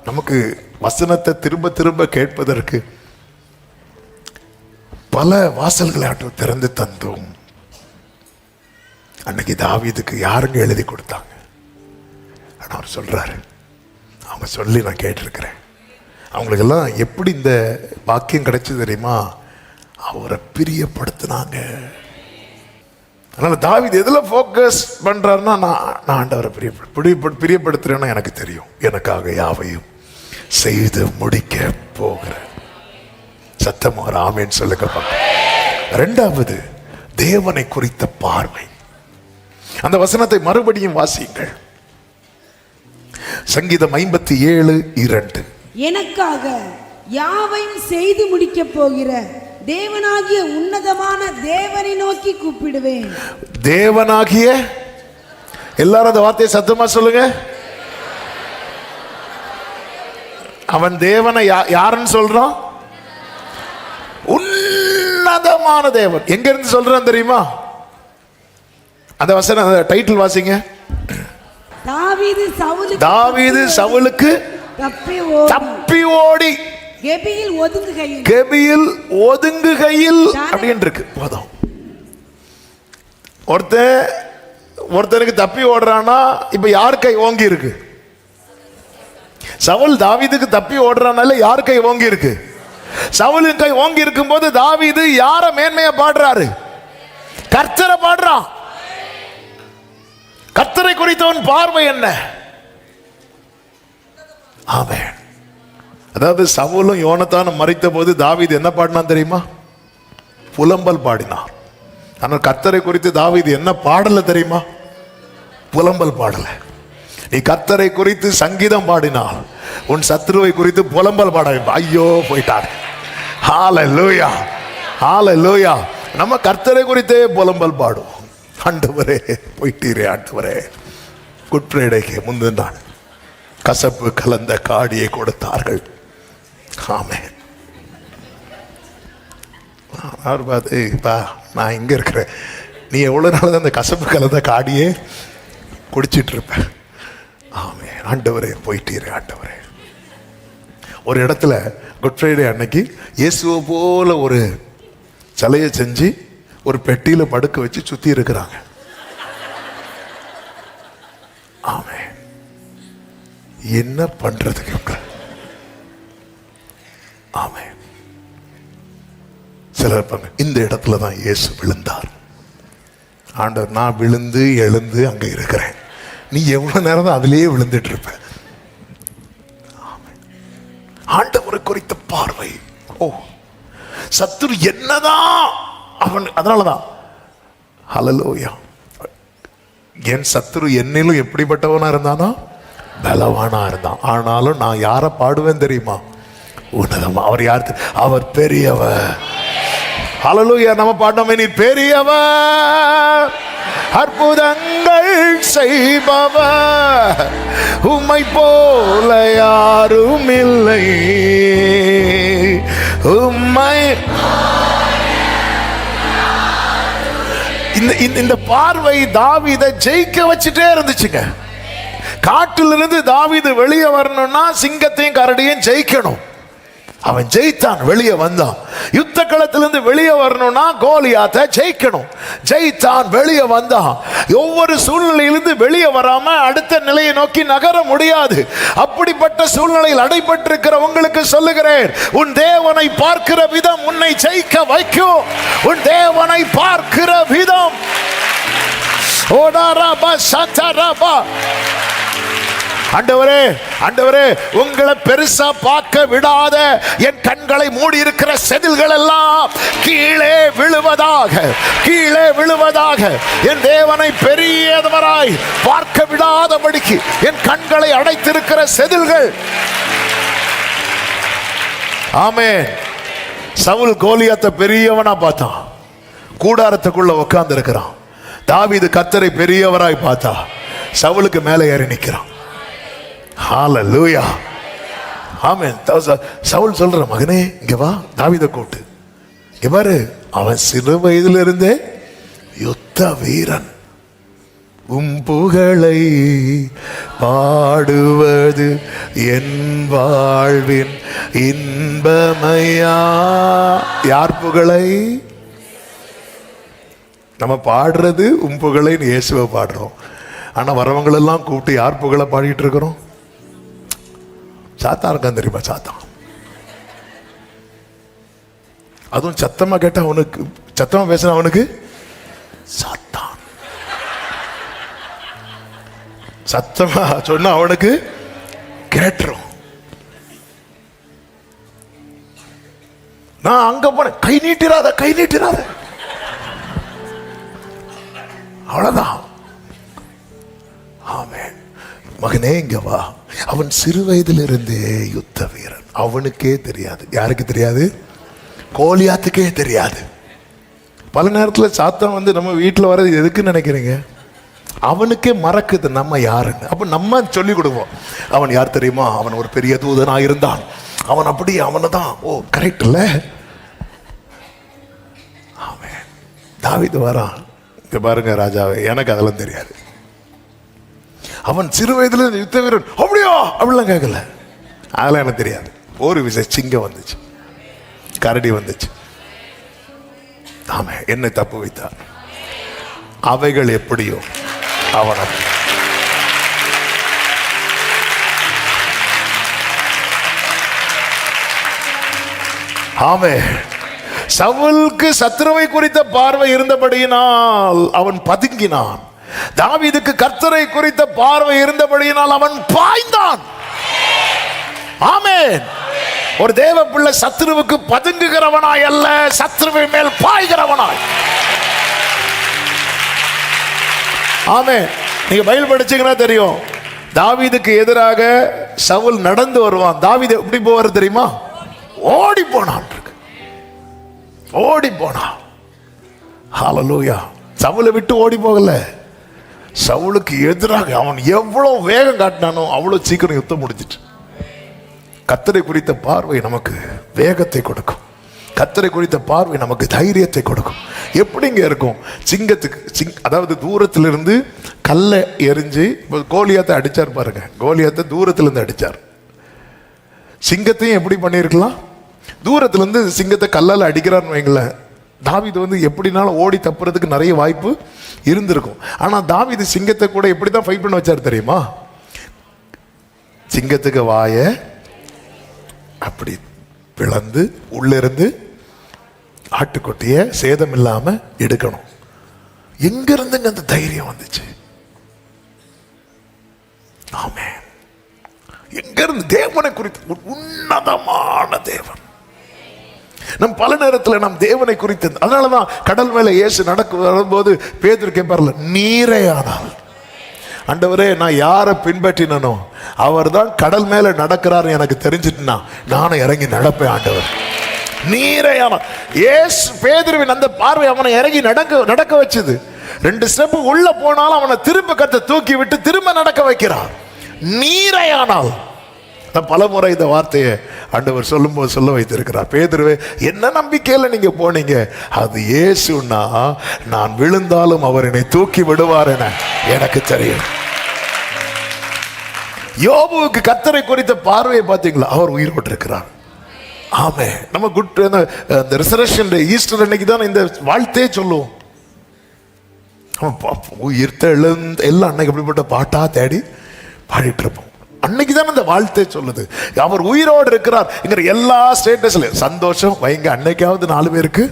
Speaker 1: நமக்கு வசனத்தை திரும்ப கேட்பதற்கு பல வாசல்களை ஆண்டவர் திறந்து தந்தோம். அன்னைக்கு தாவீதுக்கு யாருங்க எழுதி கொடுத்தாங்க? ஆனா அவர் சொல்றாரு, அவங்க சொல்லி நான் கேட்டிருக்கிறேன். அவங்களுக்கெல்லாம் எப்படி இந்த பாக்கியம் கிடைச்சது தெரியுமா? அவரை பிரியப்படுத்தினாங்க. அதனால தாவீது எதுல போக்கஸ் பண்றாருன்னா, நான் ஆண்டவரை பிரியப்படுத்துறேன்னா எனக்கு தெரியும், எனக்காக யாவையும் செய்து முடிக்க போகிறேன். சத்தம் ஒரு ஆமேன்னு சொல்லுங்க. இரண்டாவது, தேவனை குறித்த பார்வை. அந்த வசனத்தை மறுபடியும் வாசியுங்கள். சங்கீதம் 57:2.
Speaker 2: எனக்காக யாவையும் செய்து முடிக்க போகிற தேவனாகிய உன்னதமான தேவனை நோக்கி கூப்பிடுவேன்.
Speaker 1: தேவனாகிய, எல்லாரும் அந்த வார்த்தையை சத்தமா சொல்லுங்க. அவன் தேவனை யாருன்னு சொல்றான்? உன்னதமான தேவன். எங்க இருந்து சொல்றான் தெரியுமா? அந்த வசனம், அந்த டைட்டில் வாசிங்க. தாவீது சவுலுக்கு தப்பி ஓடி கெபியில் ஒதுங்குகையில் அப்படின்னு இருக்கு. போதும். ஒருத்தனுக்கு தப்பி ஓடுறானா, இப்ப யார் கை ஓங்கி இருக்கு? சவுல் தாவீதுக்கு தப்பி ஓடுறானால யார் கை ஓங்கி இருக்கு? சவுலின் கை ஓங்கி இருக்கும் போது தாவீது யார மேன்மையா பாடுறாரு? கர்த்தரை பாடுறான். கர்த்தரை குறித்தவன் பார்வை என்ன? ஆமென். அதாவது சவுலும் யோனத்தானும் மரித்த போது தாவீது என்ன பாடினான் தெரியுமா? புலம்பல் பாடினான். ஆனால் கர்த்தரை குறித்து தாவீது என்ன பாடல தெரியுமா? புலம்பல் பாடல. நீ கர்த்தரை குறித்து சங்கீதம் பாடினால் உன் சத்ருவை குறித்து புலம்பல் பாட, ஐயோ போயிட்டார். ஹல்லேலூயா, ஹல்லேலூயா. நம்ம கர்த்தரை குறித்தே புலம்பல் பாடுவோம். ஆண்டவரே போயிட்டீரே, ஆண்டவரே. குட் ஃப்ரைடேக்கு முந்தின நாள் கசப்பு கலந்த காடியை கொடுத்தார்கள். ஆமென். அவர் பார்த்து, நான் இங்க இருக்கிறேன், நீ எவ்வளவு நாள் அந்த கசப்பு கலந்த காடியே குடிச்சிட்டு இருப்ப. ஆமென். ஆண்டவரே போயிட்டீரே, ஆண்டவரே. ஒரு இடத்துல குட் ஃப்ரைடே அன்னைக்கு இயேசுவை போல ஒரு சிலையை செஞ்சு ஒரு பெட்டியில படுக்க வச்சு சுத்தி இருக்கிறாங்க. ஆமென். என்ன பண்றதுக்கு? ஆமென். சிலர் பண்ண, இந்த இடத்துல தான் இயேசு விழுந்தார். ஆண்டவர், நான் விழுந்து எழுந்து அங்க இருக்கிறேன், நீ எவ்வளவு நேரம் தான் அதிலேயே விழுந்துட்டு இருப்ப. ஆண்டவரை குறித்த பார்வை. ஓ, சத்துரு என்னதான் அவன், அதனாலதான் ஹல்லேலூயா, என் சத்துரு என்னிலும் எப்படிப்பட்டவனா இருந்தானா? பலவானா இருந்தான். ஆனாலும் நான் யாரை பாடுவேன் தெரியுமா? உன்னதமா. அவர் யார்? அவர் பெரியவர். ஹல்லேலூயா. நம்ம பாடணுமே, நீ பெரியவர், அற்புதங்கள் செய்பவர், உம்மை போல யாரும் இல்லை, உம்மை. இந்த பார்வை தாவீதை ஜெயிக்க வச்சுட்டே இருந்துச்சுங்க. காட்டிலிருந்து தாவீது வெளியே வரணும்னா சிங்கத்தையும் கரடியும் ஜெயிக்கணும். அவன் ஜெயித்தான், வெளியே வந்தான். யுத்த களத்திலிருந்து வெளியே வரணும்னா கோலியாத்தை ஜெயிக்கணும். ஜெயித்தான், வெளியே வந்தான். ஒவ்வொரு சூழ்நிலையிலிருந்து வெளியே வராம அடுத்த நிலையை நோக்கி நகர முடியாது. அப்படிப்பட்ட சூழ்நிலையில் அடைபட்டிருக்கிற உங்களுக்கு சொல்லுகிறேன், உன் தேவனை பார்க்கிற விதம் உன்னை ஜெயிக்க வைக்கும். உன் தேவனை பார்க்கிற விதம். ஓடாராபா சத்தராபா. ஆண்டவரே, ஆண்டவரே, உங்களை பெருசா பார்க்க விடாத என் கண்களை மூடி இருக்கிற செதில்கள் எல்லாம் கீழே விழுவதாக, கீழே விழுவதாக. என் தேவனை பெரியவராய் பார்க்க விடாதபடிக்கு என் கண்களை அடைத்திருக்கிற செதில்கள். ஆமென். சவுல் கோலியாத்தை பெரியவனா பார்த்தான், கூடாரத்துக்குள்ள உட்கார்ந்து இருக்கிறான். தாவீது கர்த்தரை பெரியவராய் பார்த்தா சவுலுக்கு மேலே ஏறி நிற்கிறான். ஹல்லேலூயா, ஆமென். சவுல் சொல்ற, மகனே இங்க வா, தாவீதை கூப்பிட்டு இங்க பாரு, அவன் சிறு வயதில இருந்தே யுத்த வீரன். உம் புகழை பாடுவது என் வாழ்வின் இன்பமையா. யார் புகழை? நம்ம பாடுறது புகழை இயேசுவை பாடுறோம். ஆனா வரவங்களெல்லாம் கூப்பிட்டு யார் புகழை பாடிட்டு இருக்கிறோம்? சாத்தான் இருக்கான் தெரியுமா? சாத்தான். அதுவும் சத்தமா கேட்டா அவனுக்கு, சத்தமா பேசுற அவனுக்கு சாத்தான். சத்தமா சொன்னா அவனுக்கு கேட்டுரும். நான் அங்க போனேன், கை நீட்டிராத, கை நீட்டிராத, அவ்வளவுதான். ஆமென். மகனே இங்க வா. அவன் சிறு வயதிலிருந்தே யுத்த வீரன். அவனுக்கே தெரியாது. யாருக்கு தெரியாது? கோலியாத்துக்கே தெரியாது. பல நேரத்தில் சாத்தான் வந்து நம்ம வீட்டில் வர்றது எதுக்குன்னு நினைக்கிறீங்க? அவனுக்கே மறக்குது நம்ம யாருன்னு. அப்ப நம்ம சொல்லி கொடுப்போம், அவன் யார் தெரியுமா? அவன் ஒரு பெரிய தூதனா இருந்தான், அவன் அப்படி, அவனை தான். ஓ கரெக்ட் இல்ல? ஆமென். தாவீது வரான், இங்க பாருங்க ராஜாவே, எனக்கு அதெல்லாம் தெரியாது. அவன் சிறு வயதுல யுத்த வீரன். அப்படியா? அப்படிலாம் கேட்கல. அதெல்லாம் எனக்கு தெரியாது. ஒரு விஷயம், சிங்கம் வந்துச்சு, கரடி வந்துச்சு, ஆமே என்னை தப்பு வைத்தார். அவைகள் எப்படியோ அவன் ஆமே. சவுலுக்கு சத்ருவை குறித்த பார்வை இருந்தபடியினால் அவன் பதுங்கினான். தாவீதுக்கு கர்த்தரை குறித்த பார்வை இருந்தபடியினால் அவன் பாய்ந்தான். ஆமென். ஒரு தேவ பிள்ளை சத்ருவுக்கு பதுங்குகிறவனாய் அல்ல, சத்ருவின் மேல் பாய்கிறவனாய். ஆமென். நீங்க பைபிள் படிச்சீங்கன்னா தெரியும், தாவீதுக்கு எதிராக சவுல் நடந்து வருவான். தாவீது எப்படி போவாரு தெரியுமா? ஓடி போனான், ஓடி போனான். ஹல்லேலூயா. சவுலை விட்டு ஓடி போகல, சவுலுக்கு எதிராக அவன் எவ்வளவு வேகம் காட்டினானோ அவ்வளவு சீக்கிரம் யுத்தம் முடிஞ்சிட்டு. கர்த்தரை குறித்த பார்வை நமக்கு வேகத்தை கொடுக்கும். கர்த்தரை குறித்த பார்வை நமக்கு தைரியத்தை கொடுக்கும். எப்படிங்க இருக்கும்? சிங்கத்துக்கு அதாவது தூரத்திலிருந்து கல்லை எரிஞ்சு, கோலியாத்தை அடிச்சார் பாருங்க, கோலியாத்தை தூரத்திலிருந்து அடிச்சார். சிங்கத்தையும் எப்படி பண்ணியிருக்கலாம்? தூரத்திலிருந்து சிங்கத்தை கல்லால் அடிக்கிறான்னு வைங்களேன். தாவீது வந்து எப்படினாலும் ஓடி தப்புறதுக்கு நிறைய வாய்ப்பு இருந்திருக்கும். ஆனா தாவீது சிங்கத்தை கூட எப்படி தான் ஃபைட் பண்ண வச்சார் தெரியுமா? சிங்கத்துக்கு வாய அப்படி பிளந்து உள்ளிருந்து ஆட்டுக்குட்டிய சேதம் இல்லாம எடுக்கணும். எங்க இருந்துங்க அந்த தைரியம் வந்துச்சு? ஆமே. எங்க இருந்து? தேவனை குறித்து உன்னதமான தேவன். நம் பல நேரத்தில் நம் தேவனை குறித்து, அதனாலதான் கடல் மேல இயேசு வரும்போது பேதுரு கேட்பார்ல, நீரே ஆனால். ஆண்டவரே, நான் யாரை பின்பற்றினோ அவர் தான் கடல் மேல நடக்கிறாரு எனக்கு தெரிஞ்சிட்டுனா நானும் இறங்கி நடப்பேன் ஆண்டவர். நீரே ஆனால். இயேசு பேதுருவின் அந்த பார்வை அவனை இறங்கி நடக்க வச்சது. 2 ஸ்டெப் உள்ள போனாலும் அவனை திரும்ப கத்த தூக்கி விட்டு திரும்ப நடக்க வைக்கிறார். நீரே ஆனால். பல முறை இந்த வார்த்தையை ஆண்டவர் சொல்லும்போது சொல்ல வைத்திருக்கிறார். பேதுருவே, என்ன நம்பிக்கையில நீங்க போனீங்க? அது இயேசுனா நான் விழுந்தாலும் அவர் என்னை தூக்கி விடுவார் என எனக்கு தெரியும். யோபுவுக்கு கர்த்தரை குறித்த பார்வையை பார்த்தீங்களா? அவர் உயிரோடு இருக்கிறார். ஆமே. நம்ம குட் இந்த ரிசரக்ஷன் ஈஸ்டர் அன்னைக்கு தான் இந்த வாழ்த்தையே சொல்லுவோம். உயிர்த்த எழுந்த எல்லாம் அன்னைக்கு அப்படிப்பட்ட பாட்டா தேடி பாடிட்டு இருப்போம். அன்னைக்கு தான் அந்த வாழ்த்தை சொல்லுது, அவர் உயிரோடு இருக்கிறார். இங்க எல்லா ஸ்டேட்டஸ்ல சந்தோஷம் வைங்க. அன்னைக்காவது 4 பேருக்கு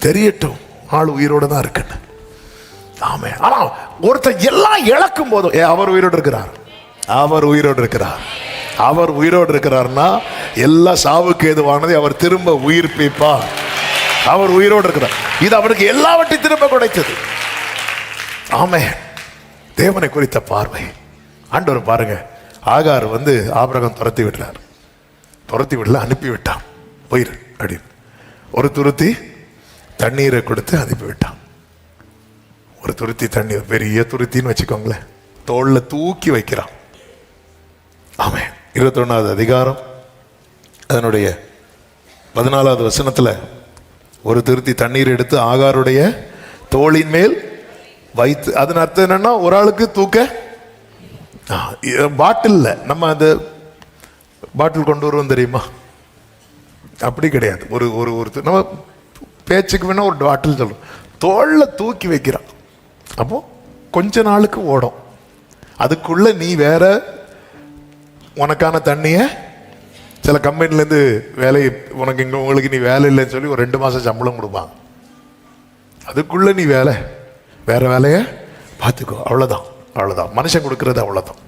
Speaker 1: தெரியட்டும் ஆள் உயிரோடு தான் இருக்குன்னு. ஆமே. ஆனா ஒருத்தர் எல்லாம் இழக்கும் போதும் அவர் உயிரோடு இருக்கிறார், அவர் உயிரோடு இருக்கிறார், அவர் உயிரோடு இருக்கிறார்னா எல்லா சாவுக்கு ஏதுவானதை அவர் திரும்ப உயிர்ப்பிப்பார். அவர் உயிரோடு இருக்கிறார். இது அவருக்கு எல்லாவற்றையும் திரும்ப கிடைத்தது. ஆமே. தேவனை குறித்த பார்வை. ஆண்டவர் பாருங்க, ஆகார் வந்து ஆபிரகாம் துரத்தி விடுறார். துரத்தி விடல, அனுப்பி விட்டான். போயிரு அப்படின்னு ஒரு துருத்தி தண்ணீரை கொடுத்து அனுப்பி விட்டான். ஒரு துருத்தி தண்ணீர், பெரிய துருத்தின்னு வச்சுக்கோங்களேன், தோல்ல தூக்கி வைக்கிறான். ஆமே. 21வது அதிகாரம் அதனுடைய 14வது வசனத்துல ஒரு துருத்தி தண்ணீர் எடுத்து ஆகாருடைய தோளின் மேல் வைத்து, அதன் அர்த்தம் என்னன்னா ஒரு ஆளுக்கு தூக்க பாட்டில். நம்ம அந்த பாட்டில் கொண்டு வருவோம் தெரியுமா? அப்படி கிடையாது. ஒரு ஒரு ஒரு நம்ம பேச்சுக்கு வேணா ஒரு பாட்டில் சொல்லும், தோல்ல தூக்கி வைக்கிறான். அப்போ கொஞ்ச நாளுக்கு ஓடும், அதுக்குள்ள நீ வேற உனக்கான தண்ணிய சில கம்பெனிலேருந்து வேலை உனக்கு இங்கே உங்களுக்கு நீ வேலை இல்லைன்னு சொல்லி ஒரு 2 மாதம் சம்பளம் கொடுப்பாங்க. அதுக்குள்ள நீ வேற வேலையை பார்த்துக்கோ. அவ்வளோதான் மனுஷன் கொடுக்கறது, அவ்வளோதான்.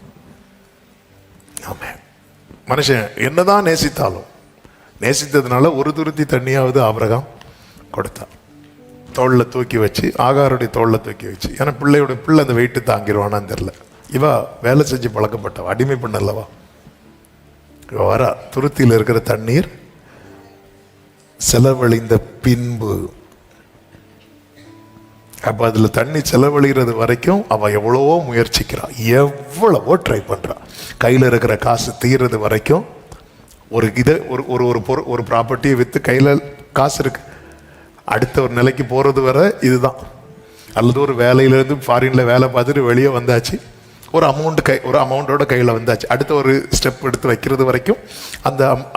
Speaker 1: ஆமாம், மனுஷன் என்னதான் நேசித்தாலும், நேசித்ததுனால ஒரு துருத்தி தண்ணியாவது ஆபிரகாம் கொடுத்தான். தோளில் தூக்கி வச்சு, ஆகாருடைய தோளில் தூக்கி வச்சு. ஏன்னா பிள்ளை அந்த வெயிட்டு தாங்கிடுவானான்னு தெரில. இவா வேலை செஞ்சு பழக்கப்பட்டவா, அடிமை பண்ணலவா. இவ வர துருத்தியில் இருக்கிற தண்ணீர் செலவழிந்த பின்பு, அப்போ அதில் தண்ணி செலவழிகிறது வரைக்கும் அவள் எவ்வளவோ முயற்சிக்கிறாள், எவ்வளவோ ட்ரை பண்ணுறாள். கையில் இருக்கிற காசு தீர்றது வரைக்கும் ஒரு ப்ராப்பர்ட்டியை விற்று கையில் காசு இருக்கு, அடுத்த ஒரு நிலைக்கு போகிறது வரை இதுதான். அல்லது ஒரு வேலையிலேருந்து ஃபாரினில் வேலை பார்த்துட்டு வெளியே வந்தாச்சு, ஒரு அமௌண்ட்டோட கையில் வந்தாச்சு, அடுத்த ஒரு ஸ்டெப் எடுத்து வைக்கிறது வரைக்கும்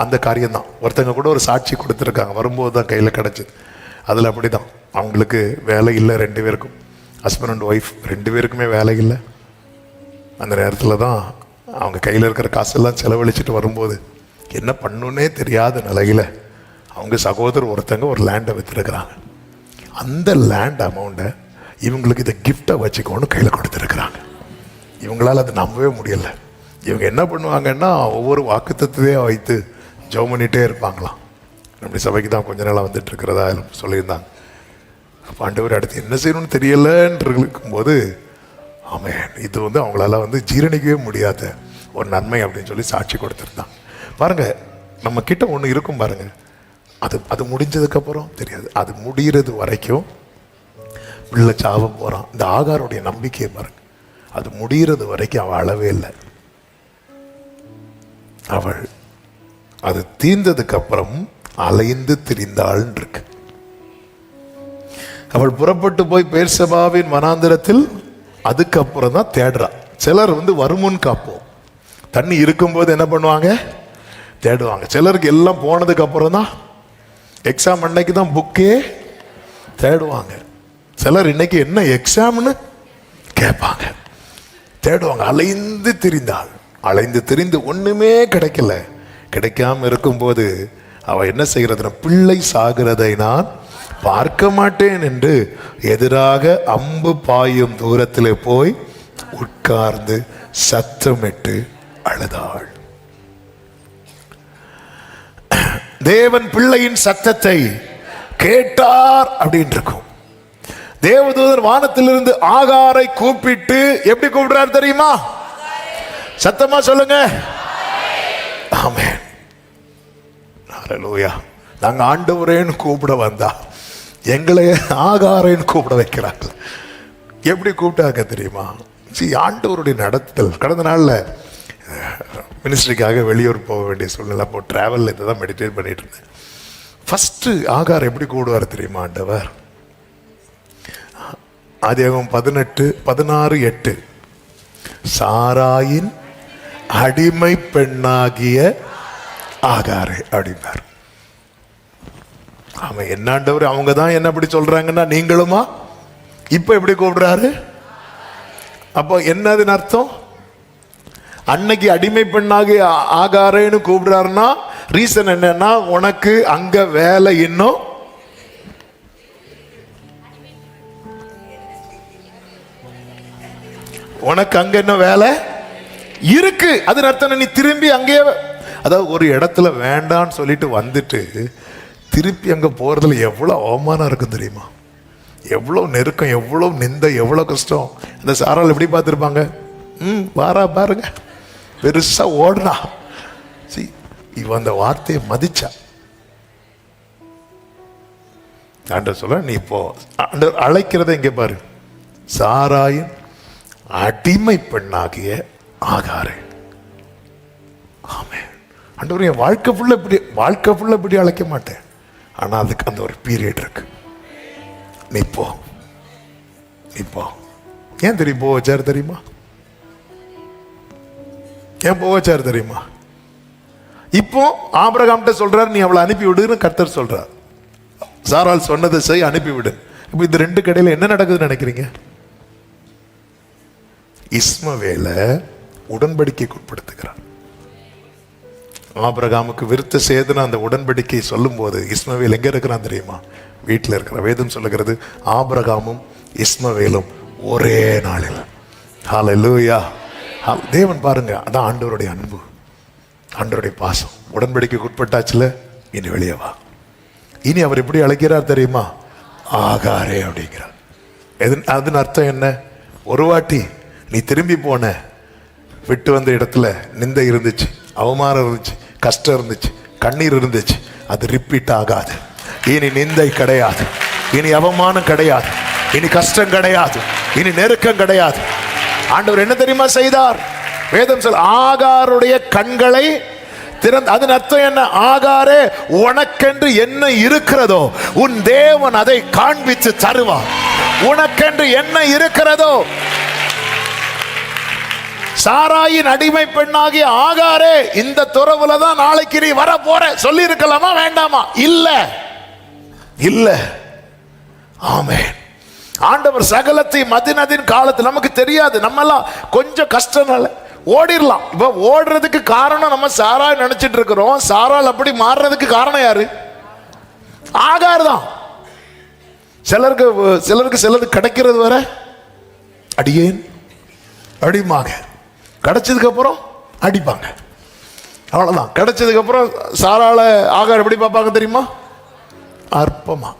Speaker 1: அந்த காரியம்தான். ஒருத்தங்க கூட ஒரு சாட்சி கொடுத்துருக்காங்க, வரும்போது தான் கையில் கிடச்சிது. அதில் அப்படி தான், அவங்களுக்கு வேலை இல்லை, 2 பேருக்கும், ஹஸ்பண்ட் அண்ட் ஒய்ஃப் 2 பேருக்குமே வேலை இல்லை. அந்த நேரத்தில் தான் அவங்க கையில் இருக்கிற காசெல்லாம் செலவழிச்சிட்டு வரும்போது என்ன பண்ணுன்னே தெரியாத நிலையில் அவங்க சகோதரர் ஒருத்தங்க ஒரு லேண்டை விற்றுருக்குறாங்க. அந்த லேண்ட் அமௌண்ட்டை இவங்களுக்கு இதை கிஃப்டை வச்சுக்கோன்னு கையில் கொடுத்துருக்குறாங்க. இவங்களால் அதை நம்பவே முடியலை. இவங்க என்ன பண்ணுவாங்கன்னா, ஒவ்வொரு வாக்குத்தத்தையும் வைத்து ஜெபம் பண்ணிகிட்டே இருப்பாங்களாம். நம்முடைய சபைக்கு தான் கொஞ்ச நாளாக வந்துட்டு இருக்கிறதா சொல்லியிருந்தாங்க. அப்போ ஆண்டவர் அடுத்து என்ன செய்யணும்னு தெரியலன்னு இருக்கும்போது, ஆமாம், இது அவங்களால ஜீரணிக்கவே முடியாத ஒரு நன்மை அப்படின்னு சொல்லி சாட்சி கொடுத்துருந்தாங்க. பாருங்க, நம்ம கிட்ட ஒன்று இருக்கும் பாருங்க, அது முடிஞ்சதுக்கப்புறம் தெரியாது, அது முடிகிறது வரைக்கும் பிள்ளை சாவ போகிறான். இந்த ஆகாருடைய நம்பிக்கையை பாருங்க, அது முடிகிறது வரைக்கும் அவள் அழவே இல்லை. அவள் அது தீர்ந்ததுக்கு அப்புறம் அலைந்து திரிந்தாள் இருக்கு. அவள் புறப்பட்டு போய் பேர்சபாவின் வனாந்திரத்தில் அதுக்கப்புறம் தான் தேடுறா. சிலர் வருமுன் காப்போம், தண்ணி இருக்கும்போது என்ன பண்ணுவாங்க, தேடுவாங்க. சிலருக்கு எல்லாம் போனதுக்கு அப்புறம் தான், எக்ஸாம் அன்னைக்கு தான் புக்கே தேடுவாங்க. சிலர் இன்னைக்கு என்ன எக்ஸாம்னு கேட்பாங்க, தேடுவாங்க. அலைந்து திரிந்து ஒண்ணுமே கிடைக்கல. கிடைக்காம இருக்கும்போது அவ என்ன செய்கிறதுனா, பிள்ளை சாகிறதை நான் பார்க்க மாட்டேன் என்று எதிராக அம்பு பாயும் தூரத்தில் போய் உட்கார்ந்து சத்தமிட்டு அழுதாள். தேவன் பிள்ளையின் சத்தத்தை கேட்டார் அப்படின்னு இருக்கும். தேவதூதர் வானத்திலிருந்து ஆகாரை கூப்பிட்டு எப்படி கூப்பிடுறார் தெரியுமா? சத்தமா சொல்லுங்க. ஆமென், ஹல்லேலூயா. நாங்க ஆண்டவரேன்னு கூப்பிட வந்தா எங்களை ஆகாரேன்னு கூப்பிட வைக்கிறாங்க. எப்படி கூப்பிட்டாங்க தெரியுமா? ஆண்டவருடைய நடத்தல். கடந்த நாளில் மினிஸ்ட்ரிக்காக வெளியூர் போக வேண்டிய சூழ்நிலை, அப்போ டிராவலில் இதை தான் மெடிடேட் பண்ணிட்டு இருந்தேன். ஃபஸ்ட்டு ஆகார் எப்படி கூடுவார் தெரியுமா ஆண்டவர்? ஆதியாகமம் 16:8 சாராயின் அடிமை பெண்ணாகிய ஆகாரே அப்படின்னார். ஆமா, என்னாண்டவர் அவங்க தான் என்ன அப்படி சொல்றாங்கன்னா, நீங்களுமா இப்ப எப்படி கூப்பிடுறாரு? அப்போ என்னதுன்னு அர்த்தம்? அன்னைக்கு அடிமை பெண்ணாகி ஆகாரேன்னு கூப்பிடுறாருன்னா ரீசன் என்னன்னா, உனக்கு அங்க வேலை இன்னும் உனக்கு அங்க என்ன வேலை இருக்கு. அது அர்த்தம் நீ திரும்பி அங்கேயே, அதாவது ஒரு இடத்துல வேண்டான்னு சொல்லிட்டு வந்துட்டு திருப்பி அங்க போறதுல எவ்வளவு அவமானம் இருக்கும் தெரியுமா? எவ்வளவு நெருக்கம், எவ்வளவு நிந்தை, எவ்வளவு கஷ்டம். இந்த சாரால் எப்படி பார்த்துருப்பாங்க? வாரா பாருங்க, பெருசா ஓடுறா. இவன் அந்த வார்த்தையை மதிச்சா. ஆண்டவர் சொல்ல, நீ இப்போ அழைக்கிறத இங்க பாரு, சாராயின் அடிமை பெண்ணாகிய ஆகாரே. ஆமென். ஆண்டவர் என் வாழ்க்கை ஃபுல்லா இப்படி அழைக்க மாட்டேன், ஆனா அதுக்கு அந்த ஒரு பீரியட் இருக்கு. நீ போ. ஏன் தெரியும் போக வச்சாரு தெரியுமா? ஏன் போக வச்சாரு தெரியுமா? இப்போ ஆபிரகாம்கிட்ட சொல்றாரு, நீ அவளை அனுப்பி விடுன்னு கர்த்தர் சொல்றார். சாராள் சொன்னதை செய், அனுப்பிவிடு. இப்போ இந்த ரெண்டு கடையில் என்ன நடக்குதுன்னு நினைக்கிறீங்க? இஸ்மவேலை உடன்படிக்கைக்கு உட்படுத்துகிறார். ஆபிரகாமுக்கு விருத்த சேதன அந்த உடன்படிக்கை சொல்லும் போது இஸ்மவேல் எங்க இருக்கிறான் தெரியுமா? வீட்டில் இருக்கிற. வேதம் சொல்லுகிறது ஆபிரகாமும் இஸ்மவேலும் ஒரே நாளில். ஹல்லேலூயா. தேவன் பாருங்க, அதான் ஆண்டவருடைய அன்பு, ஆண்டவருடைய பாசம். உடன்படிக்கைக்கு உட்பட்டாச்சுல, இனி வெளியே வா. இனி அவர் எப்படி அழைக்கிறார் தெரியுமா? ஆகாரே அப்படிங்கிறார். அதன் அர்த்தம் என்ன? ஒரு வாட்டி நீ திரும்பி போன, விட்டு வந்த இடத்துல நிந்தை இருந்துச்சு, அவமானம் இருந்துச்சு, கஷ்டம் இருந்துச்சு, கண்ணீர் இருந்துச்சு. அது ரிப்பீட் ஆகாது. இனி நிந்தை கிடையாது, இனி அவமானம் கிடையாது, இனி கஷ்டம் கிடையாது, இனி நெருக்கம் கிடையாது. ஆண்டவர் என்ன தெரியுமா செய்தார்? வேதம் சொல், ஆகாருடைய கண்களை திறந்து. அதன் அர்த்தம் என்ன? ஆகாரே, உனக்கென்று என்ன இருக்கிறதோ உன் தேவன் அதை காண்பித்து தருவார். உனக்கென்று என்ன இருக்கிறதோ. சாராயின் அடிமை பெண்ணாகிய ஆகாரே, இந்த துறவுல தான் நாளைக்கு நீ வர போற சொல்லி இருக்கலாமா வேண்டாமா? இல்ல இல்ல. ஆமென். ஆண்டவர் சகலத்தை மதினதின் காலத்தில் நமக்கு தெரியாது. நம்ம எல்லாம் கொஞ்சம் கஷ்டனால ஓடிடலாம். இப்ப ஓடுறதுக்கு காரணம் நம்ம சாராய் நினைச்சிட்டு இருக்கிறோம். சாரால் அப்படி மாறுறதுக்கு காரணம் யாரு? ஆகார் தான். சிலருக்கு சிலது கிடைக்கிறது வர அடியேன் அடிமாங்க, கிடைச்சதுக்கு அப்புறம் அடிப்பாங்க. அவ்வளவுதான். கிடைச்சதுக்கு அப்புறம் சாரால ஆகார் எப்படி பார்ப்பாங்க தெரியுமா? அற்பமா.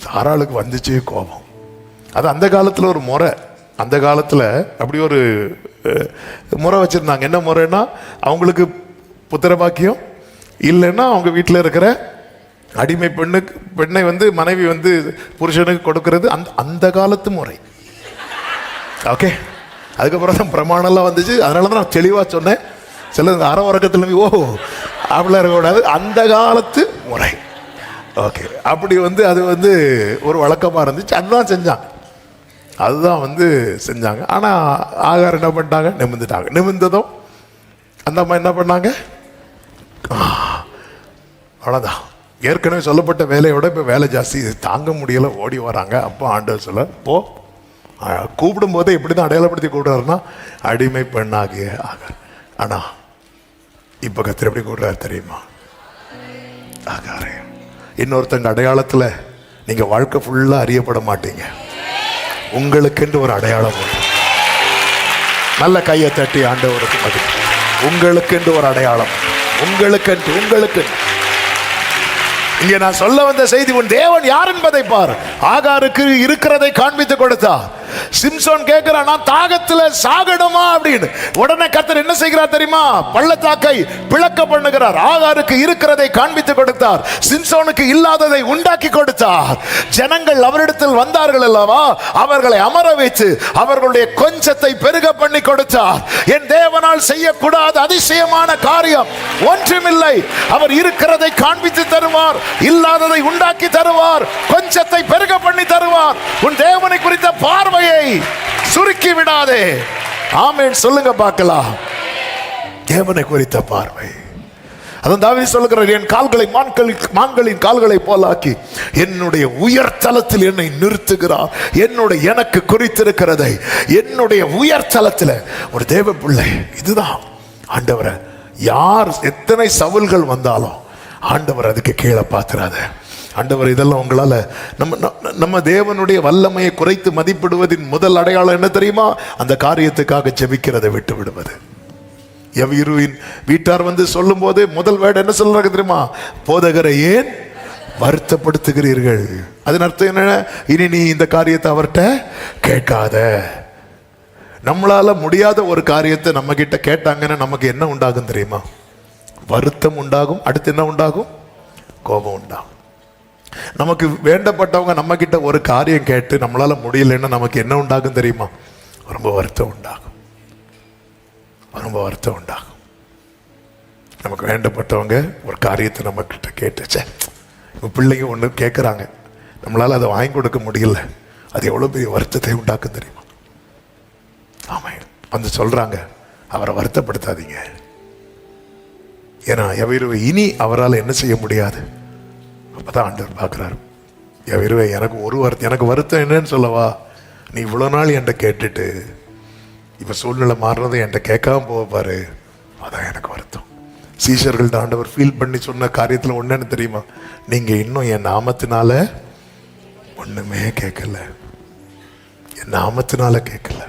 Speaker 1: சாராளுக்கு வந்துச்சு கோபம். அது அந்த காலத்தில் ஒரு முறை. அந்த காலத்தில் அப்படி ஒரு முறை வச்சிருந்தாங்க. என்ன முறைன்னா, அவங்களுக்கு புத்திர பாக்கியம் இல்லைன்னா அவங்க வீட்டில் இருக்கிற அடிமை பெண்ணை மனைவி புருஷனுக்கு கொடுக்கறது அந்த காலத்து முறை. ஓகே. அதுக்கப்புறம் தான் பிரமாணம்லாம் வந்துச்சு. அதனால தான் நான் தெளிவாக சொன்னேன். சில அரை உறக்கத்தில் அப்படிலாம் இருக்கக்கூடாது, அந்த காலத்து முறை. ஓகே. அப்படி அது ஒரு வழக்கமாக இருந்துச்சு. அதுதான் செஞ்சாங்க, அதுதான் செஞ்சாங்க. ஆனால் ஆகார் என்ன பண்ணிட்டாங்க? நிமிர்ந்துட்டாங்க. நிமிர்ந்ததும் அந்த அம்மா என்ன பண்ணாங்க? அவ்வளோதான். ஏற்கனவே சொல்லப்பட்ட வேலையோட இப்போ வேலை ஜாஸ்தி, இது தாங்க முடியலை, ஓடி வராங்க. அப்போ ஆண்டவர் சொல்ல, போ. கூப்பிடும் போதே இப்படி தான் அடையாளப்படுத்தி கூப்பிடுறாருன்னா, அடிமை பெண்ணாகிய ஆகார். ஆனால் இப்போ கர்த்தர் எப்படி கூப்பிடுறாரு தெரியுமா? ஆகாரே. இன்னொருத்தங்க அடையாளத்தில் நீங்கள் வாழ்க்கை ஃபுல்லாக அறியப்பட மாட்டீங்க. உங்களுக்கென்று ஒரு அடையாளம் உண்டு. நல்ல கையை தட்டி ஆண்டவருக்கு மகிழ்ச்சி. உங்களுக்கென்று ஒரு அடையாளம், உங்களுக்கு. இங்கே நான் சொல்ல வந்த செய்தி, உன் தேவன் யார் என்பதை பார். ஆகாருக்கு இருக்கிறதை காண்பித்து கொடுத்தார். சிம்சோன் கேட்கிறான், நான் தாகத்துல சாகணுமா அப்படின்னு. உடனே கர்த்தர் என்ன செய்கிறார் தெரியுமா? பள்ளத்தாக்கை பிளக்க பண்ணுகிறார். ஆகாருக்கு இருக்கிறதை காண்பித்து கொடுத்தார், சிம்சோனுக்கு இல்லாததை உண்டாக்கி கொடுத்தார். ஜனங்கள் அவரிடத்தில் வந்தார்கள் அல்லவா, அவர்களை அமர வைத்து அவர்களுடைய கொஞ்சத்தை பெருக பண்ணி கொடுத்தார். என் தேவனால் செய்யக்கூடாத அதிசயமான காரியம் ஒன்றுமில்லை. அவர் இருக்கிறதை காண்பித்து தருவார், இல்லாததை உண்டாக்கி தருவார், கொஞ்சத்தை பெருக பண்ணி தருவார். உன் தேவனை குறித்த பார்வையை சுருக்கி விடாதே. ஆமென் சொல்லுங்க பார்க்கலாம். தேவனை குறித்த பார்வை. அதான் தாவீது சொல்லுகிறார், என் கால்களை மான்களின் கால்களை போலாக்கி என்னுடைய உயர்தலத்தில் என்னை நிறுத்துகிறார். எனக்கு குறித்திருக்கிறதை என்னுடைய உயர்தலத்தில் ஒரு தேவ பிள்ளை. இதுதான் ஆண்டவரை. யார் எத்தனை சவுல்கள் வந்தாலும் ஆண்டவர் அதுக்கு கீழே பார்த்துறாத. ஆண்டவர், இதெல்லாம் உங்களால் நம்ம தேவனுடைய வல்லமையை குறைத்து மதிப்பிடுவதின் முதல் அடையாளம் என்ன தெரியுமா? அந்த காரியத்துக்காக ஜெபிக்கிறதை விட்டு விடுவது. எவ்வீருவின் வீட்டார் சொல்லும் போது முதல் வேர்டு என்ன சொல்றாங்க தெரியுமா? போதகரை ஏன் வருத்தப்படுத்துகிறீர்கள்? அதன் அர்த்தம் என்ன? இனி நீ இந்த காரியத்தை அவர்கிட்ட கேட்காத. நம்மளால முடியாத ஒரு காரியத்தை நம்ம கிட்ட கேட்டாங்கன்னா நமக்கு என்ன உண்டாகும் தெரியுமா? வருத்தம் உண்டாகும். அடுத்து என்ன உண்டாகும்? கோபம் உண்டாகும். நமக்கு வேண்டப்பட்டவங்க நம்ம கிட்ட ஒரு காரியம் கேட்டு நம்மளால முடியலன்னா நமக்கு என்ன உண்டாகும் தெரியுமா? ரொம்ப வருத்தம் உண்டாகும். ரொம்ப வருத்தம் உண்டாகும். நமக்கு வேண்டப்பட்டவங்க ஒரு காரியத்தை நம்ம கிட்ட கேட்டுச்சே, இப்போ பிள்ளைங்க ஒன்று கேட்குறாங்க, நம்மளால அதை வாங்கி கொடுக்க முடியல, அது எவ்வளோ பெரிய வருத்தத்தை உண்டாக்கும் தெரியுமா? ஆமாம். சொல்றாங்க, அவரை வருத்தப்படுத்தாதீங்க, ஏன்னா எவ்விருவை இனி அவரால் என்ன செய்ய முடியாது. அப்பதான் ஆண்டவர் பார்க்கிறாரு, எவ்விருவை எனக்கு வருத்தம் என்னன்னு சொல்லவா, நீ இவ்வளவு நாள் என்கிட்ட கேட்டுட்டு இப்ப சூழ்நிலை மாறுறதை என்கிட்ட கேட்காம போக பாரு, அதான் எனக்கு வருத்தம். சீஷர்கள் ஆண்டவர் ஃபீல் பண்ணி சொன்ன காரியத்துல ஒண்ணுன்னு தெரியுமா, நீங்க இன்னும் என் நாமத்தினால ஒண்ணுமே கேட்கல, என் நாமத்தினால கேட்கல,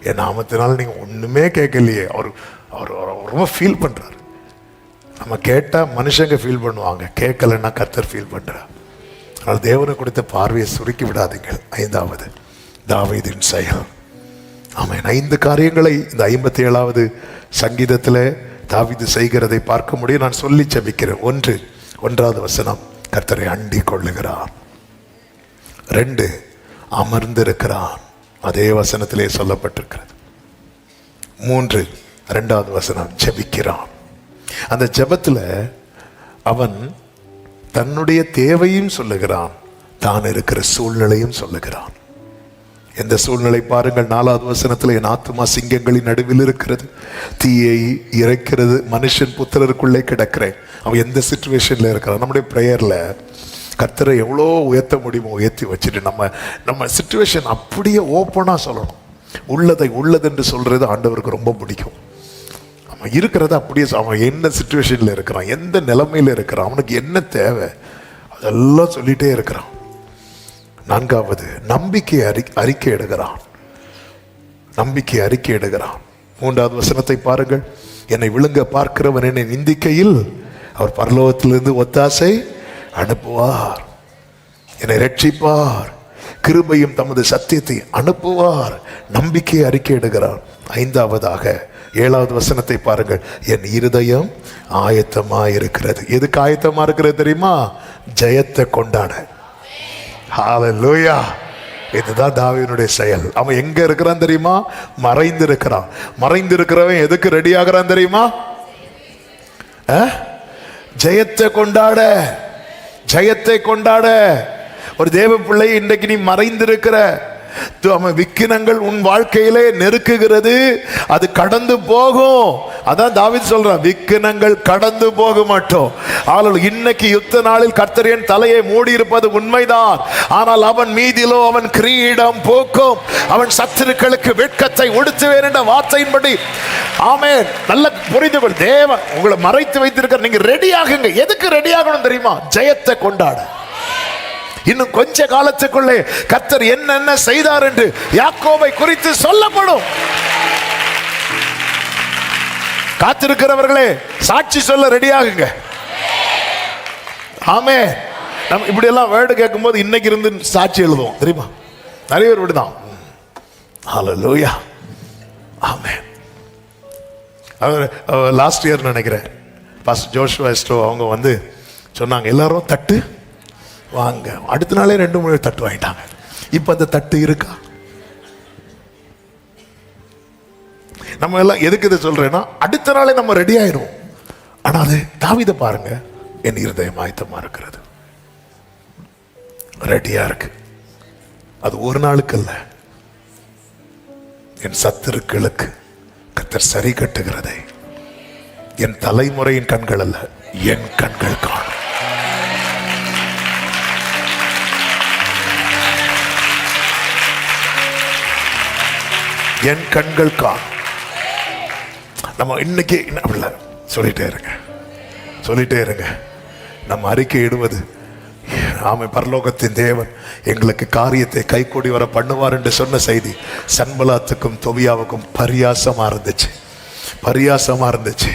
Speaker 1: என் நாமத்தினால நீங்க ஒண்ணுமே கேட்கலையே. அவர் ரொம்ப ஃபீல் பண்றாரு. நம்ம கேட்டா மனுஷங்க ஃபீல் பண்ணுவாங்க, கேட்கலன்னா கர்த்தர் ஃபீல் பண்றார். அதனால் தேவனை கொடுத்த பார்வையை சுருக்கி விடாதீங்க. 5வது தாவீதின் செயல். ஆமென். 5 காரியங்களை இந்த 57வது சங்கீதத்தில் தாவீது செய்கிறதை பார்க்க முடியும். நான் சொல்லி ஜெபிக்கிறேன். 1வது வசனம், கர்த்தரை அண்டிக் கொள்ளுகிறார். 2, அமர்ந்திருக்கிறான். அதே வசனத்திலே சொல்லப்பட்டிருக்கிறது. 3, 2வது வசனம், ஜெபிக்கிறான். அந்த ஜெபத்துல அவன் தன்னுடைய தேவையும் சொல்லுகிறான், தான் இருக்கிற சூழ்நிலையும் சொல்லுகிறான். எந்த சூழ்நிலை பாருங்கள், 4வது வசனத்துல, என் ஆத்துமா சிங்கங்களின் நடுவில் இருக்கிறது, தீயை இறைக்கிறது, மனுஷன் புத்திரருக்குள்ளே கிடக்கிறேன். அவன் எந்த சிச்சுவேஷன்ல இருக்கிறான். நம்முடைய பிரேயர்ல கர்த்தரை எவ்வளோ உயர்த்த முடியுமோ உயர்த்தி வச்சுட்டு நம்ம சிச்சுவேஷன் அப்படியே ஓப்பனா சொல்லணும். உள்ளதை உள்ளதென்று சொல்றது ஆண்டவருக்கு ரொம்ப பிடிக்கும். அவன் இருக்கிறத அப்படியே, அவன் என்ன சிச்சுவேஷன்ல இருக்கிறான், எந்த நிலைமையில இருக்கிறான், அவனுக்கு என்ன தேவை, அதெல்லாம் சொல்லிட்டே இருக்கிறான். 4வது, நம்பிக்கை அறிக்கை எடுகிறான். நம்பிக்கை அறிக்கை எடுகிறான். 3வது வசனத்தை பாருங்கள், என்னை விழுங்க பார்க்கிறவன் என்னை நிந்திக்கையில் அவர் பரலோகத்திலிருந்து ஒத்தாசை அனுப்புவார், என்னை ரட்சிப்பார், கிருபையும் தமது சத்தியத்தை அனுப்புவார். நம்பிக்கை அறிக்கை எடுகிறார். 5வதாக 7வது வசனத்தை பாருங்கள், என் இருதயம் ஆயத்தமா இருக்கிறது. எதுக்கு ஆயத்தமா இருக்கிறது தெரியுமா? ஜெயத்தை கொண்டாட. ஹல்லேலூயா. இதுதான் தாவீதுடைய செயல். அவன் எங்க இருக்கிறான் தெரியுமா? மறைந்து இருக்கிறான். மறைந்து இருக்கிறவன் எதுக்கு ரெடி ஆகிறான் தெரியுமா? ஜெயத்தை கொண்டாட. ஜெயத்தை கொண்டாட. ஒரு தேவ பிள்ளை, இன்றைக்கு நீ மறைந்திருக்கிற விக்கினங்கள் உன் வாழ்க்கையிலே நெருக்குகிறது, அது கடந்து போகும். அதான் தாவீது சொல்றான், விக்கினங்கள் கடந்து போக மாட்டோம். ஆனால் இன்னைக்கு யுத்த நாளில் கர்த்தர் என் தலையை மூடி இருப்பது உண்மைதான். ஆனால் அவன் மீதிலோ அவன் கிரீடம் போக்கும், அவன் சத்துருக்களுக்கு வெட்கத்தை உடுத்துவேன் என்ற வார்த்தையின்படி. ஆமென். நல்ல புரிந்து கொள். தேவன் உங்களை மறைத்து வைத்திருக்கிற, நீங்க ரெடி ஆகுங்க. எதுக்கு ரெடி ஆகணும் தெரியுமா? ஜெயத்தை கொண்டாட. இன்னும் கொஞ்ச காலத்துக்குள்ளே கர்த்தர் என்னென்ன செய்தார் என்று யாக்கோபை குறித்து சொல்லப்படும். காத்திருக்கிறவர்களே, சாட்சி சொல்ல ரெடி ஆகுங்க. ஆமே. நம்ம இப்படி எல்லாம் வேர்டு கேட்கும் போது இன்னைக்கு இருந்து சாட்சி எழுதுவோம் தெரியுமா? நிறைய பேர் இப்படிதான். ஹல்லேலூயா. ஆமே. லாஸ்ட் இயர் நினைக்கிறேன், பாஸ்டர் ஜோஷுவா எஸ்டோ அவங்க வந்து சொன்னாங்க, எல்லாரும் தட்டு வாங்க. அடுத்த நாளே 2-3 தட்டு வாங்கிட்டாங்க. இப்ப அந்த தட்டு இருக்கா? நம்ம எல்லாம் எதுக்கு இதை சொல்றேன்னா, அடுத்த நாளே நம்ம ரெடி ஆயிரும். ஆனா அது தாவீதை பாருங்க, என் இருதயம் ஆயத்தமா இருக்கிறது, ரெடியா இருக்கு. அது ஒரு நாளுக்கு அல்ல, என் சத்துருக்களுக்கு கர்த்தர் சரி கட்டுகிறதை என் தலைமுறையின் கண்கள் அல்ல, என் கண்கள் காணும். என் கண்கள் காணும். நம்ம இன்னைக்கு சொல்லிட்டே இருங்க. நம்ம அறிக்கை இடுவது, ஆமை பரலோகத்தின் தேவன் எங்களுக்கு காரியத்தை கைகூடி வர பண்ணுவார் என்று சொன்ன செய்தி சன்பலாத்துக்கும் தொபியாவுக்கும் பரியாசமா இருந்துச்சு.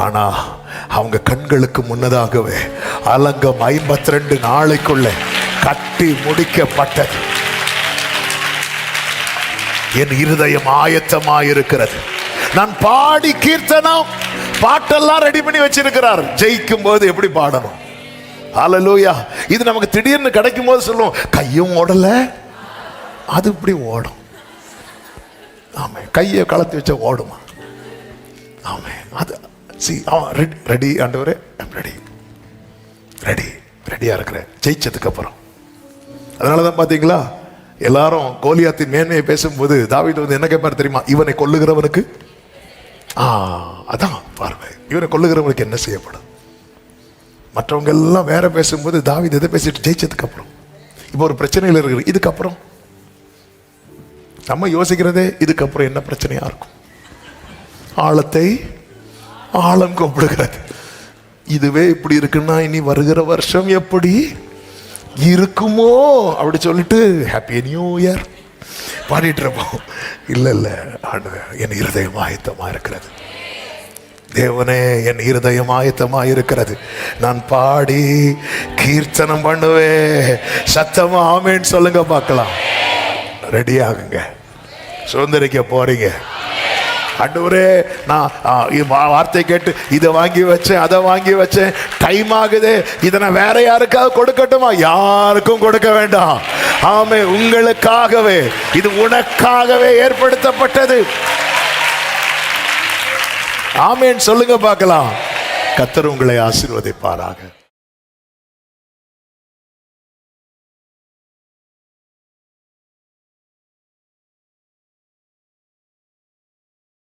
Speaker 1: ஆனா அவங்க கண்களுக்கு முன்னதாகவே அலங்கம் 52 நாளைக்குள்ள கட்டி முடிக்கப்பட்டது. என் இருதயம் ஆயத்தமாயிருக்கிறது. நான் பாடி கீர்த்தனம் பாட்டெல்லாம் ரெடி பண்ணி வச்சிருக்கிறார். ஜெயிக்கும் போது எப்படி பாடணும்? ஹல்லேலூயா. இது நமக்கு திடீர்னு கிடைக்கும் போது சொல்லுவோம், கையும் ஓடல, அது இப்படி ஓடும். ஆமே. கையை கலத்தி வச்ச ஓடுமா? ஆமே. அது ரெடி ஆண்டவரே, ரெடியா இருக்கிறேன் ஜெயிச்சதுக்கு அப்புறம். அதனாலதான் பாத்தீங்களா, எல்லாரும் கோலியாத்தின் மேன்மையை பேசும்போது தாவீது வந்து என்ன கேட்பார் தெரியுமா? இவனை கொல்லுகிறவனுக்கு. அதான் பார்வை. இவரை கொல்லுகிறவங்களுக்கு என்ன செய்யப்படும்? மற்றவங்க எல்லாம் வேற பேசும்போது தாவீது எதை பேசிட்டு ஜெயிச்சதுக்கு அப்புறம், இப்போ ஒரு பிரச்சனையில் இருக்கிறது, இதுக்கப்புறம் நம்ம யோசிக்கிறதே இதுக்கப்புறம் என்ன பிரச்சனையா இருக்கும்? ஆழத்தை ஆழம் கூப்பிடுகிறது. இதுவே இப்படி இருக்குன்னா இனி வருகிற வருஷம் எப்படி இருக்குமோ அப்படி சொல்லிட்டு ஹாப்பி நியூ இயர் பாடிட்டு இருப்போம். இல்லை இல்லை, என் இருதயம் ஆயத்தமா இருக்கிறது. தேவனே, என் இருதயம் ஆயத்தமா இருக்கிறது. நான் பாடி கீர்த்தனம் பண்ணுவேன். சத்தமா ஆமேன்னு சொல்லுங்க பார்க்கலாம். ரெடி ஆகுங்க, சுதந்திரிக்க போறீங்க. ஆண்டவரே, நான் வார்த்தை கேட்டு இதை வாங்கி வச்சேன், அதை வாங்கி வச்சேன், டைம் ஆகுது, இதை நான் வேற யாருக்காவது கொடுக்கட்டுமா? யாருக்கும் கொடுக்க வேண்டாம். ஆமே, உங்களுக்காகவே, இது உனக்காகவே ஏற்படுத்தப்பட்டது. ஆமேன் சொல்லுங்க பார்க்கலாம். கர்த்தர் உங்களை ஆசீர்வதிப்பாராக.